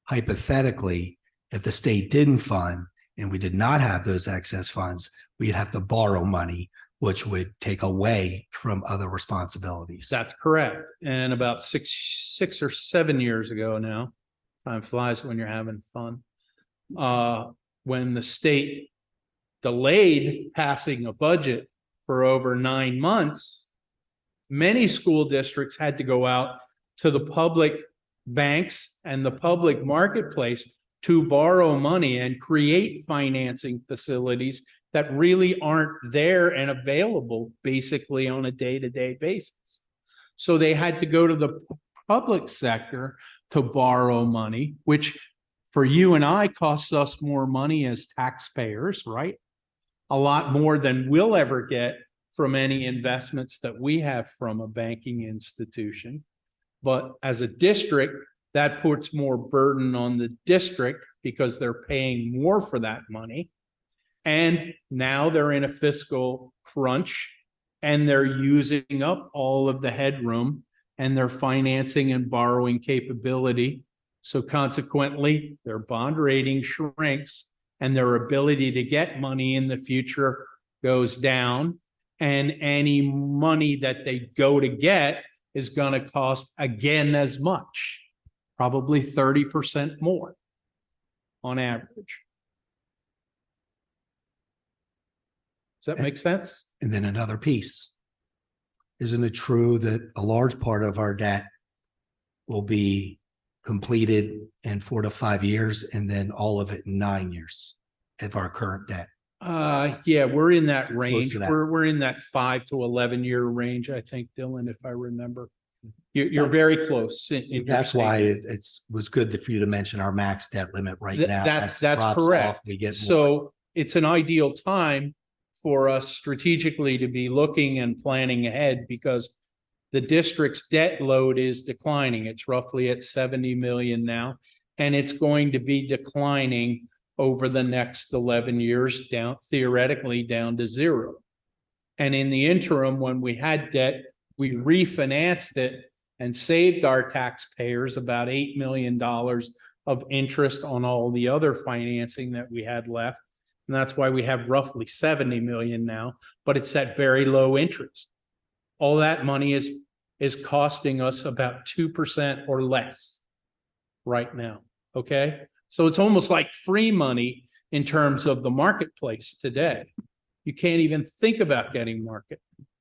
Hypothetically, if the state didn't fund and we did not have those excess funds, we'd have to borrow money, which would take away from other responsibilities. That's correct. And about six or 7 years ago now, time flies when you're having fun. When the state delayed passing a budget for over 9 months, many school districts had to go out to the public banks and the public marketplace to borrow money and create financing facilities that really aren't there and available basically on a day-to-day basis. So they had to go to the public sector to borrow money, which for you and I costs us more money as taxpayers, right? A lot more than we'll ever get from any investments that we have from a banking institution. But as a district, that puts more burden on the district because they're paying more for that money. And now they're in a fiscal crunch and they're using up all of the headroom and their financing and borrowing capability. So consequently, their bond rating shrinks and their ability to get money in the future goes down. And any money that they go to get is going to cost again as much, probably 30% more on average. Does that make sense? And then another piece. Isn't it true that a large part of our debt will be completed in 4 to 5 years and then all of it in 9 years of our current debt? Yeah, we're in that range. to that. We're in that 5 to 11 year range, I think, Dylan, if I remember. You're very close. in your That's why statement. it's was good for you to mention our max debt limit right now. That's As it drops correct. off, we get more. So it's an ideal time for us strategically to be looking and planning ahead because the district's debt load is declining. It's roughly at 70 million now, and it's going to be declining over the next 11 years down, theoretically down to 0. And in the interim, when we had debt, we refinanced it and saved our taxpayers about $8 million of interest on all the other financing that we had left. And that's why we have roughly 70 million now, but it's at very low interest. All that money is costing us about 2% or less right now. Okay. So it's almost like free money in terms of the marketplace today. You can't even think about getting market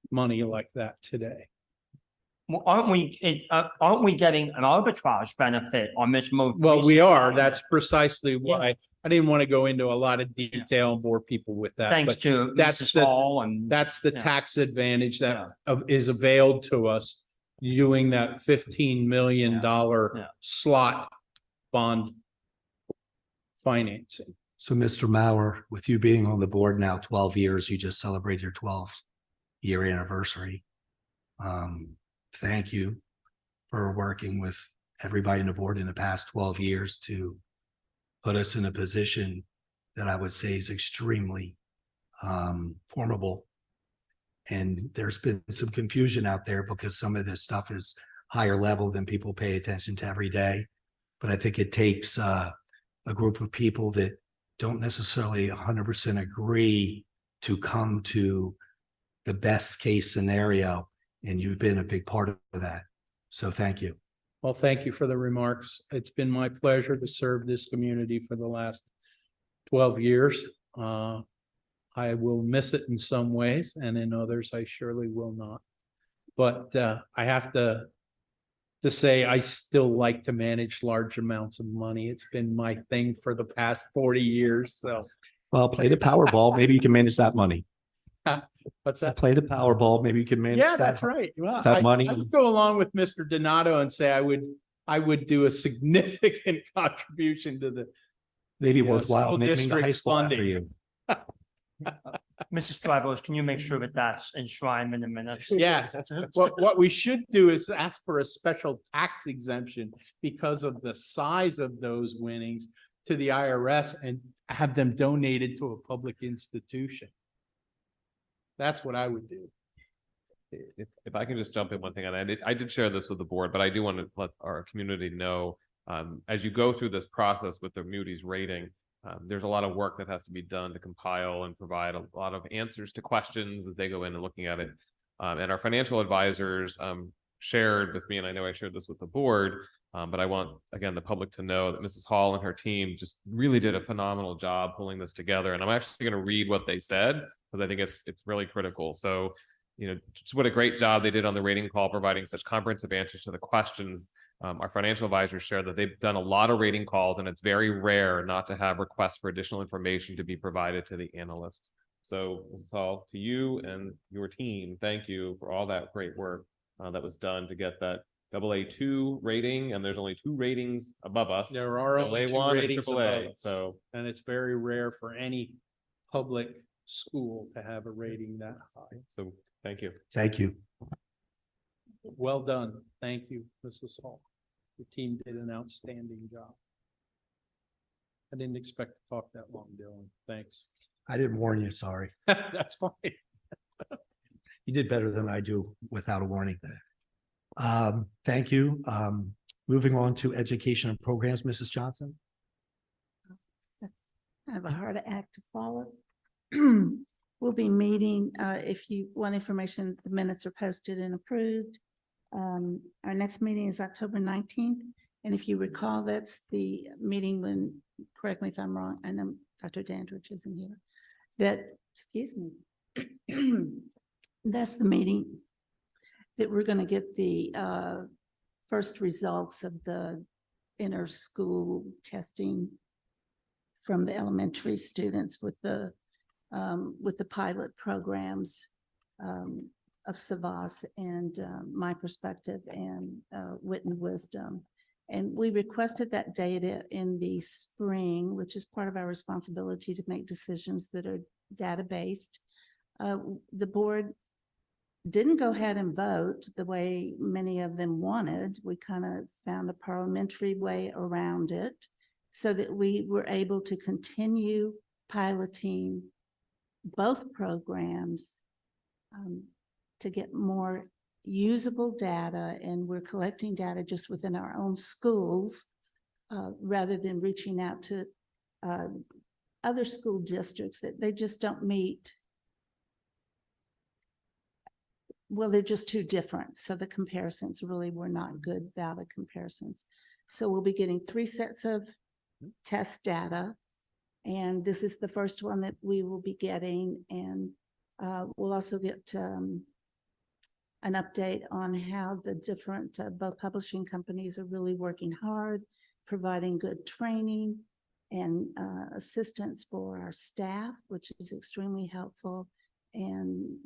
money like that today. Well, aren't we getting an arbitrage benefit on this most? Well, we recent are. round? That's precisely why I didn't want to go into a lot of detail and bore people with that. Thanks But to that's Mrs. the- Hall and. that's the Yeah. tax advantage that Yeah. is availed to us doing that $15 million Yeah. slot bond financing. So Mr. Maurer, with you being on the board now 12 years, you just celebrated your 12th year anniversary. Thank you for working with everybody on the board in the past 12 years to put us in a position that I would say is extremely formidable. And there's been some confusion out there because some of this stuff is higher level than people pay attention to every day. But I think it takes a group of people that don't necessarily 100% agree to come to the best case scenario. And you've been a big part of that. So thank you. Well, thank you for the remarks. It's been my pleasure to serve this community for the last 12 years. I will miss it in some ways, and in others, I surely will not. But I have to say, I still like to manage large amounts of money. It's been my thing for the past 40 years. So Well, play the Powerball. Maybe you can manage that money. what's that? Play the Powerball. Maybe you can manage Yeah, that. that's right. Well, that I money. would go along with Mr. Donato and say I would do a significant contribution to the Maybe the, worthwhile school naming the high district's school after funding. you. Mrs. Tribos, can you make sure that that's enshrined in the minutes? Yes, what we should do is ask for a special tax exemption because of the size of those winnings to the IRS and have them donated to a public institution. That's what I would do. If I can just jump in one thing, and I did share this with the board, but I do want to let our community know, as you go through this process with the Moody's rating, there's a lot of work that has to be done to compile and provide a lot of answers to questions as they go in and looking at it. And our financial advisors shared with me, and I know I shared this with the board, but I want, again, the public to know that Mrs. Hall and her team just really did a phenomenal job pulling this together. And I'm actually going to read what they said, because I think it's really critical. So, you know, just what a great job they did on the rating call, providing such comprehensive answers to the questions. Our financial advisors share that they've done a lot of rating calls, and it's very rare not to have requests for additional information to be provided to the analysts. So, Mrs. Hall, to you and your team, thank you for all that great work that was done to get that AA2 rating, and there's only 2 ratings above us. There are only 2 AA1 and ratings above AAA. us. So, And it's very rare for any public school to have a rating that high. so thank you. Thank you. Well done. Thank you, Mrs. Hall. Your team did an outstanding job. I didn't expect to talk that long, Dylan. Thanks. I didn't warn you. Sorry. That's fine. You did better than I do without a warning. Thank you. Moving on to education and programs, Mrs. Johnson. That's kind of a hard act to follow. We'll be meeting, if you want information, the minutes are posted and approved. Our next meeting is October 19th. And if you recall, that's the meeting when, correct me if I'm wrong, I know Dr. Dandridge isn't here, that, excuse me, that's the meeting that we're going to get the first results of the inter-school testing from the elementary students with the pilot programs of Savas and My Perspective and Wit and Wisdom. And we requested that data in the spring, which is part of our responsibility to make decisions that are data-based. The board didn't go ahead and vote the way many of them wanted. We kind of found a parliamentary way around it so that we were able to continue piloting both programs to get more usable data, and we're collecting data just within our own schools rather than reaching out to other school districts that they just don't meet. Well, they're just too different. So the comparisons really were not good, valid comparisons. So we'll be getting 3 sets of test data. And this is the first one that we will be getting. And we'll also get an update on how the different, both publishing companies are really working hard, providing good training and assistance for our staff, which is extremely helpful, and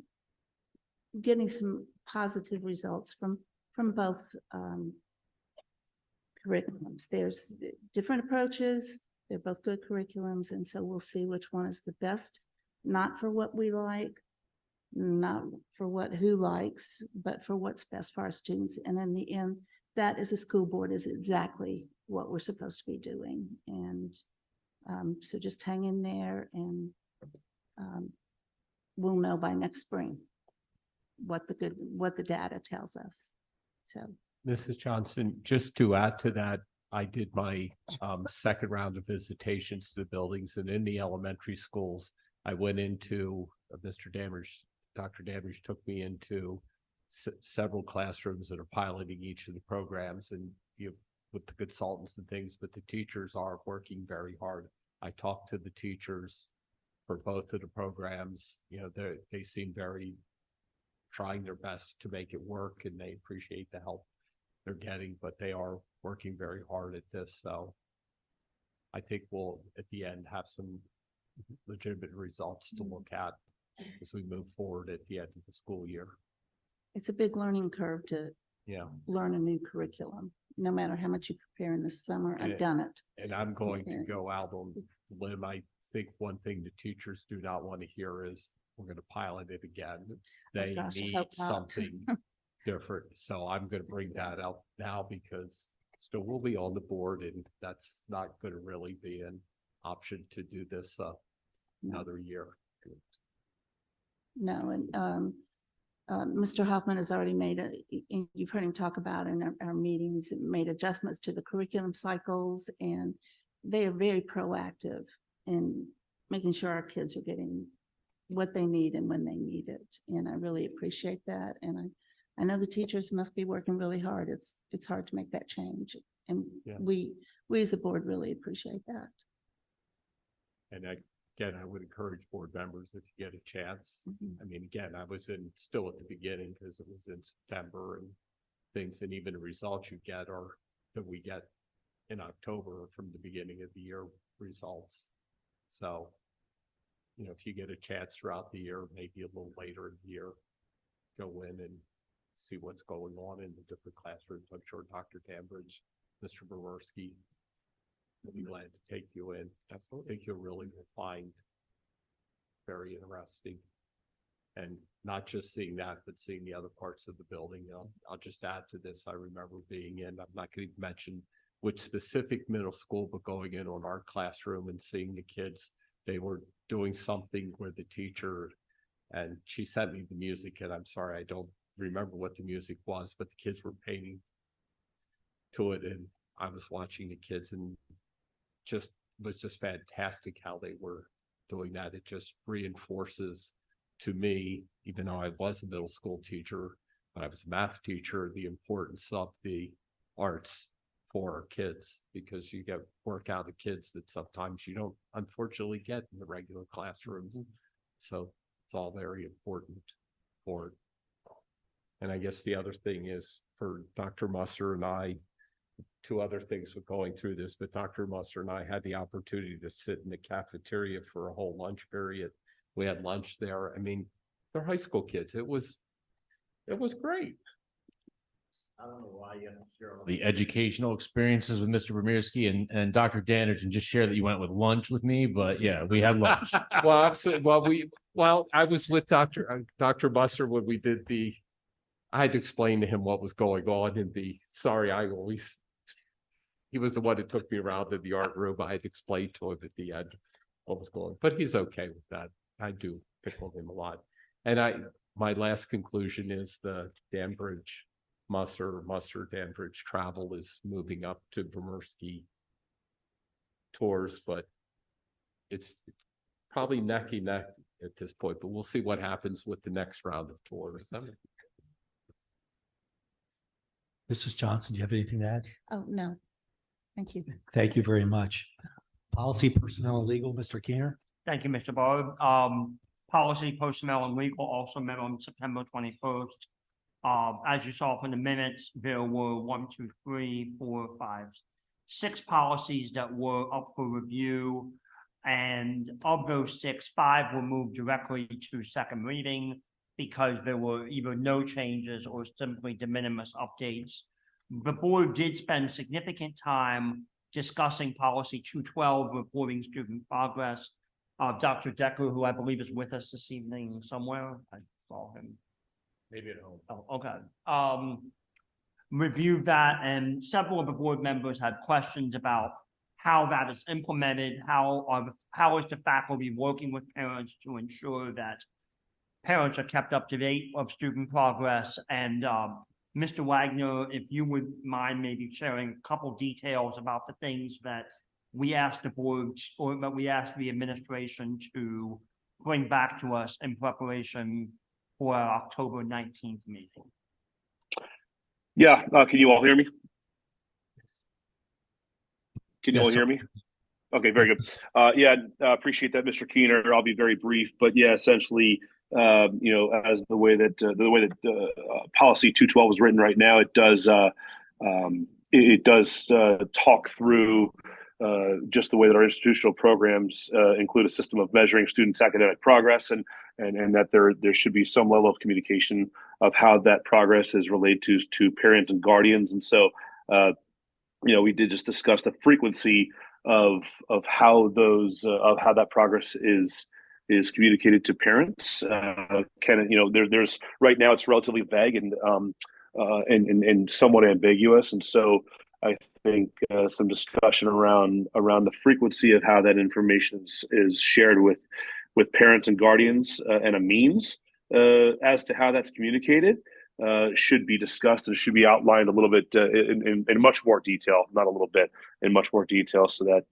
getting some positive results from both curriculums. There's different approaches. They're both good curriculums, and so we'll see which one is the best, not for what we like, not for what who likes, but for what's best for our students. And in the end, that as a school board is exactly what we're supposed to be doing. And so just hang in there, and we'll know by next spring what the data tells us. So. Mrs. Johnson, just to add to that, I did my second round of visitations to the buildings, and in the elementary schools, I went into Dr. Damage took me into several classrooms that are piloting each of the programs, and with the consultants and things, but the teachers are working very hard. I talked to the teachers for both of the programs. They seem very trying their best to make it work, and they appreciate the help they're getting, but they are working very hard at this. So I think we'll, at the end, have some legitimate results to look at as we move forward at the end of the school year. It's a big learning curve to learn a new curriculum, no matter how much you prepare in the summer. I've done it. And I'm going to go out on the limb. I think one thing the teachers do not want to hear is we're going to pilot it again. They need something different. So I'm going to bring that out now, because still we'll be on the board, and that's not going to really be an option to do this another year. No, and Mr. Hoffman has already made you've heard him talk about in our meetings, made adjustments to the curriculum cycles, and they are very proactive in making sure our kids are getting what they need and when they need it. And I really appreciate that. And I know the teachers must be working really hard. It's hard to make that change. And we as a board really appreciate that. And again, I would encourage board members, if you get a chance. I mean, again, I was still at the beginning because it was in September and things, and even the results you get are that we get in October from the beginning of the year results. So, if you get a chance throughout the year, maybe a little later in the year, go in and see what's going on in the different classrooms. I'm sure Dr. Tambridge, Mr. Bowerski will be glad to take you in. I think you'll really find very interesting, and not just seeing that, but seeing the other parts of the building. I'll just add to this. I remember being in, I'm not going to mention which specific middle school, but going in on our classroom and seeing the kids. They were doing something where the teacher, and she sent me the music, and I'm sorry, I don't remember what the music was, but the kids were painting to it, and I was watching the kids, and was just fantastic how they were doing that. It just reinforces to me, even though I was a middle school teacher, but I was a math teacher, the importance of the arts for our kids, because you get work out of kids that sometimes you don't unfortunately get in the regular classrooms. So it's all very important for it. And I guess the other thing is for Dr. Musser and I, two other things with going through this, but Dr. Musser and I had the opportunity to sit in the cafeteria for a whole lunch period. We had lunch there. I mean, they're high school kids. It was great. I don't know why you have to share all the educational experiences with Mr. Bermierski and Dr. Danich, and just share that you went with lunch with me, but yeah, we had lunch. Well, absolutely. Well, I was with Dr. Musser when we did I had to explain to him what was going on in he was the one that took me around in the art room. I had to explain to him at the end what was going on, but he's okay with that. I do pick on him a lot. And my last conclusion is the Musser Danbridge travel is moving up to Bermierski tours, but it's probably neck and neck at this point, but we'll see what happens with the next round of tours. Mrs. Johnson, do you have anything to add? Oh, no. Thank you. Thank you very much. Policy, personnel, and legal, Mr. Keener. Thank you, Mr. Barb. Policy, personnel, and legal also met on September 21st. As you saw from the minutes, there were 1, 2, 3, 4, 5, 6 policies that were up for review. And of those 6, 5 were moved directly to second reading because there were either no changes or simply de minimis updates. The board did spend significant time discussing policy 212, reporting student progress. Dr. Decker, who I believe is with us this evening somewhere, I saw him. Maybe at home. Oh, okay. Reviewed that, and several of the board members had questions about how that is implemented, how is the faculty working with parents to ensure that parents are kept up to date of student progress. And Mr. Wagner, if you would mind maybe sharing a couple details about the things that we asked the board or that we asked the administration to bring back to us in preparation for our October 19th meeting. Yeah, can you all hear me? Can you Yes, all hear sir. me? Okay, very good. Yeah, appreciate that, Mr. Keener. I'll be very brief, but yeah, essentially, as the way that policy 212 is written right now, it does talk through just the way that our institutional programs include a system of measuring students' academic progress, and that there should be some level of communication of how that progress is related to parents and guardians. And so, we did just discuss the frequency of how that progress is communicated to parents. There's right now it's relatively vague and somewhat ambiguous, and so I think some discussion around the frequency of how that information is shared with parents and guardians and a means as to how that's communicated should be discussed and should be outlined a little bit in much more detail, not a little bit, in much more detail, so that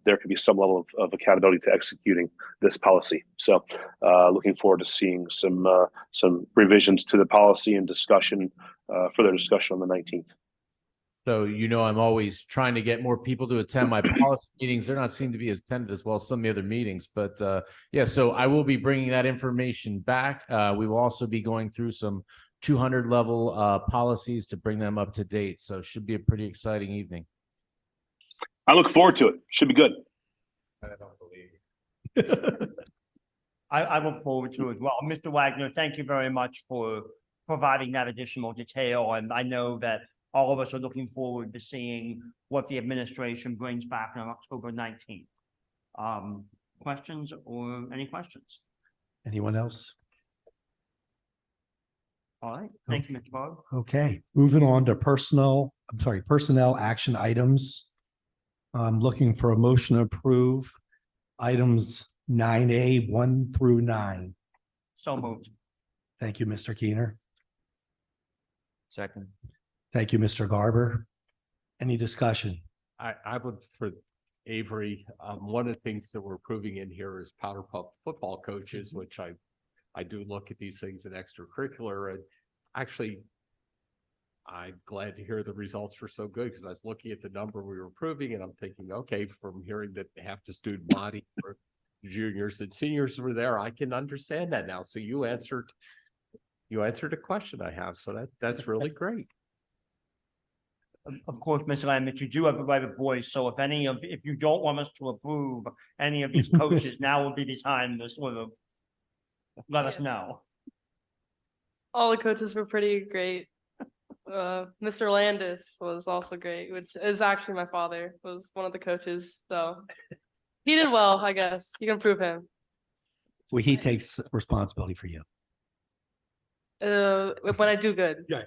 there could be some level of accountability to executing this policy. So looking forward to seeing some revisions to the policy and discussion, further discussion on the 19th. So, I'm always trying to get more people to attend my policy meetings. They're not seem to be as attended as well as some of the other meetings. But yeah, so I will be bringing that information back. We will also be going through some 200 level policies to bring them up to date. So it should be a pretty exciting evening. I look forward to it. Should be good. I don't believe I look forward to it as well. Mr. Wagner, thank you very much for providing that additional detail. And I know that all of us are looking forward to seeing what the administration brings back on October 19th. Questions or any questions? Anyone else? All right. Thank you, Mr. Barr. Okay, moving on to personnel action items. I'm looking for a motion to approve items 9A 1 through 9. So moved. Thank you, Mr. Keener. Second. Thank you, Mr. Garber. Any discussion? I would, for Avery, one of the things that we're approving in here is powder puff football coaches, which I do look at these things in extracurricular, and actually I'm glad to hear the results were so good, because I was looking at the number we were approving and I'm thinking, okay, from hearing that half the student body for juniors and seniors were there, I can understand that now. So you answered a question I have, so that's really great. Of course, Mr. Lamont, you do have the right of voice. So if you don't want us to approve any of these coaches, now would be the time to sort of let us know. All the coaches were pretty great. Mr. Landis was also great, which is actually my father, was one of the coaches. So he did well, I guess. You can prove him. Well, he takes responsibility for you. When I do good. Yeah.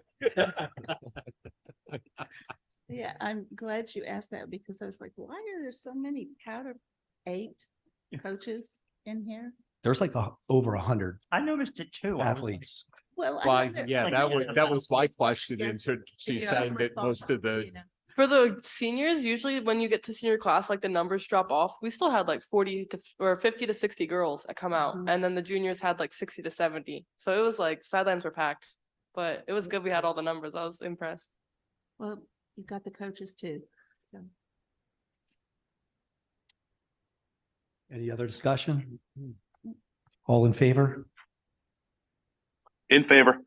Yeah, I'm glad you asked that, because I was like, why are there so many powder 8 coaches in here? There's like over 100 I noticed it too. athletes. Well, Why, yeah, that was my question. And Yes. so she's Yeah, saying that most of the, For the seniors, usually when you get to senior class, like the numbers drop off. We still had like 50 to 60 girls that come out. Mhm. And then the juniors had like 60 to 70. So it was like sidelines were packed, but it was good. We had all the numbers. I was impressed. Well, you got the coaches too, so. Any other discussion? All in favor? In favor.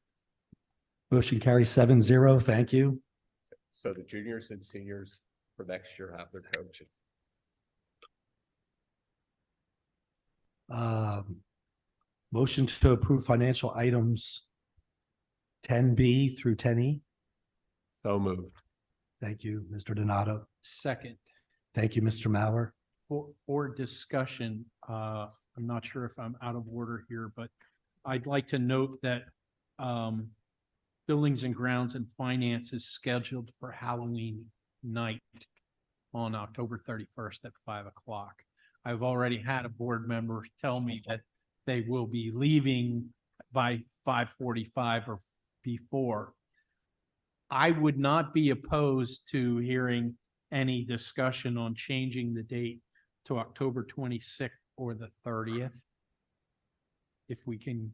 Motion carries 7-0. Thank you. So the juniors and seniors for next year have their coaches. Motion to approve financial items 10B through 10E. So moved. Thank you, Mr. Donato. Second, Thank you, Mr. Maurer. for discussion, I'm not sure if I'm out of order here, but I'd like to note that Buildings and Grounds and Finance is scheduled for Halloween night on October 31st at 5 o'clock. I've already had a board member tell me that they will be leaving by 5:45 or before. I would not be opposed to hearing any discussion on changing the date to October 26th or the 30th. If we can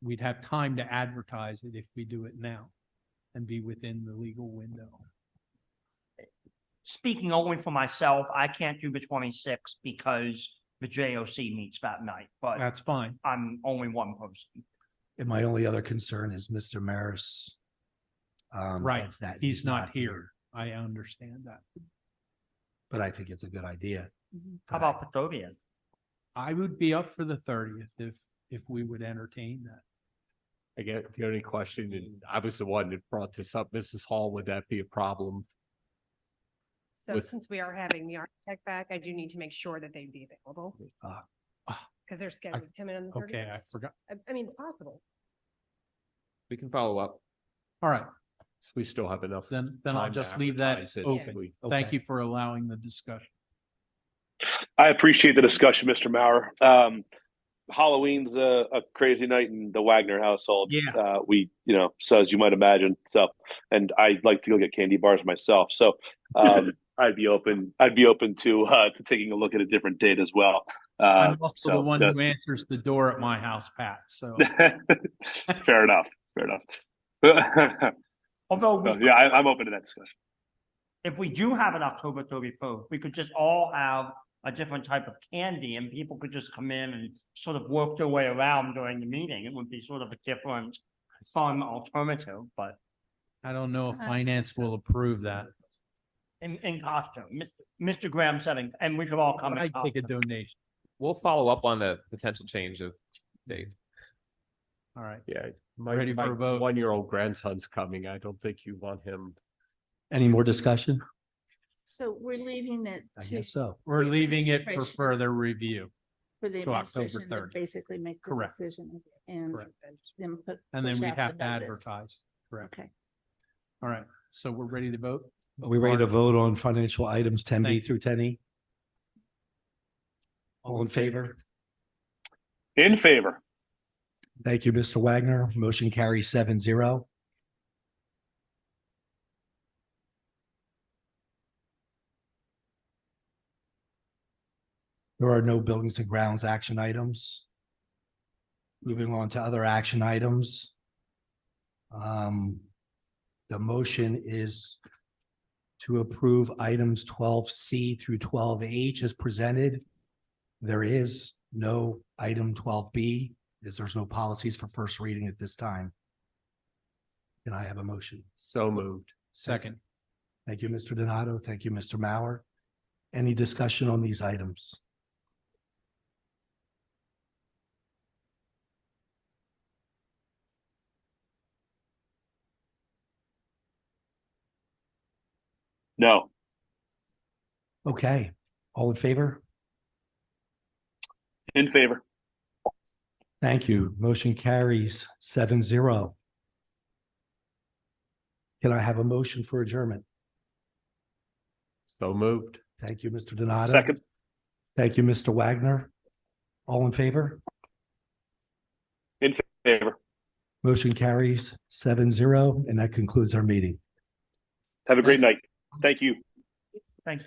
we'd have time to advertise it if we do it now and be within the legal window. Speaking only for myself, I can't do the 26th because the JOC meets that night, but That's fine. I'm only one person. And my only other concern is Mr. Maris. Right. adds that He's not here. I understand that. But I think it's a good idea. How about the 30th? I would be up for the 30th if we would entertain that. I get the only question, and I was the one that brought this up, Mrs. Hall, would that be a problem? So with- since we are having the architect back, I do need to make sure that they'd be available because they're scheduled to come in on the 30th. Okay, I forgot. I mean, it's possible. We can follow up. All right, So we still have enough. then I'll time to just leave that advertise it if open. we- Thank you for allowing the discussion. I appreciate the discussion, Mr. Maurer. Halloween's a crazy night in the Wagner household. Yeah. So as you might imagine. So, and I like to go get candy bars myself. So, I'd be open to taking a look at a different date as well. I'm also so the one that- who answers the door at my house, Pat, so. Fair enough. Although we Yeah, I'm open to that discussion. if we do have an October 31st, we could just all have a different type of candy and people could just come in and sort of work their way around during the meeting. It would be sort of a different fun alternative, but I don't know if Uh, finance will approve that. in costume, Mr. Graham said, and we could all come in I take a costume. donation. We'll follow up on the potential change of date. All right, Yeah. Ready for a vote? 1-year-old grandson's coming. I don't think you want him. Any more discussion? So we're leaving it I to, guess so. we're leaving it for Administration. further review. for the to October administration to 3rd. basically make the Correct. decision and Correct. then put. And then push we out the have to notice. advertise. Correct. Okay. All right, so we're ready to vote? Are we ready to vote on financial items 10B Thank you. through 10E? All in favor? In favor. Thank you, Mr. Wagner. Motion carries 7-0. There are no buildings and grounds action items. Moving on to other action items. The motion is to approve items 12C through 12H as presented. There is no item 12B, as there's no policies for first reading at this time. Can I have a motion? So moved. Second. Thank you, Mr. Donato. Thank you, Mr. Maurer. Any discussion on these items? No. Okay, all in favor? In favor. Thank you. Motion carries 7-0. Can I have a motion for adjournment? So moved. Thank you, Mr. Donato. Second. Thank you, Mr. Wagner. All in favor? In favor. Motion carries 7-0, and that concludes our meeting. Have a great night. Thank you. Thanks.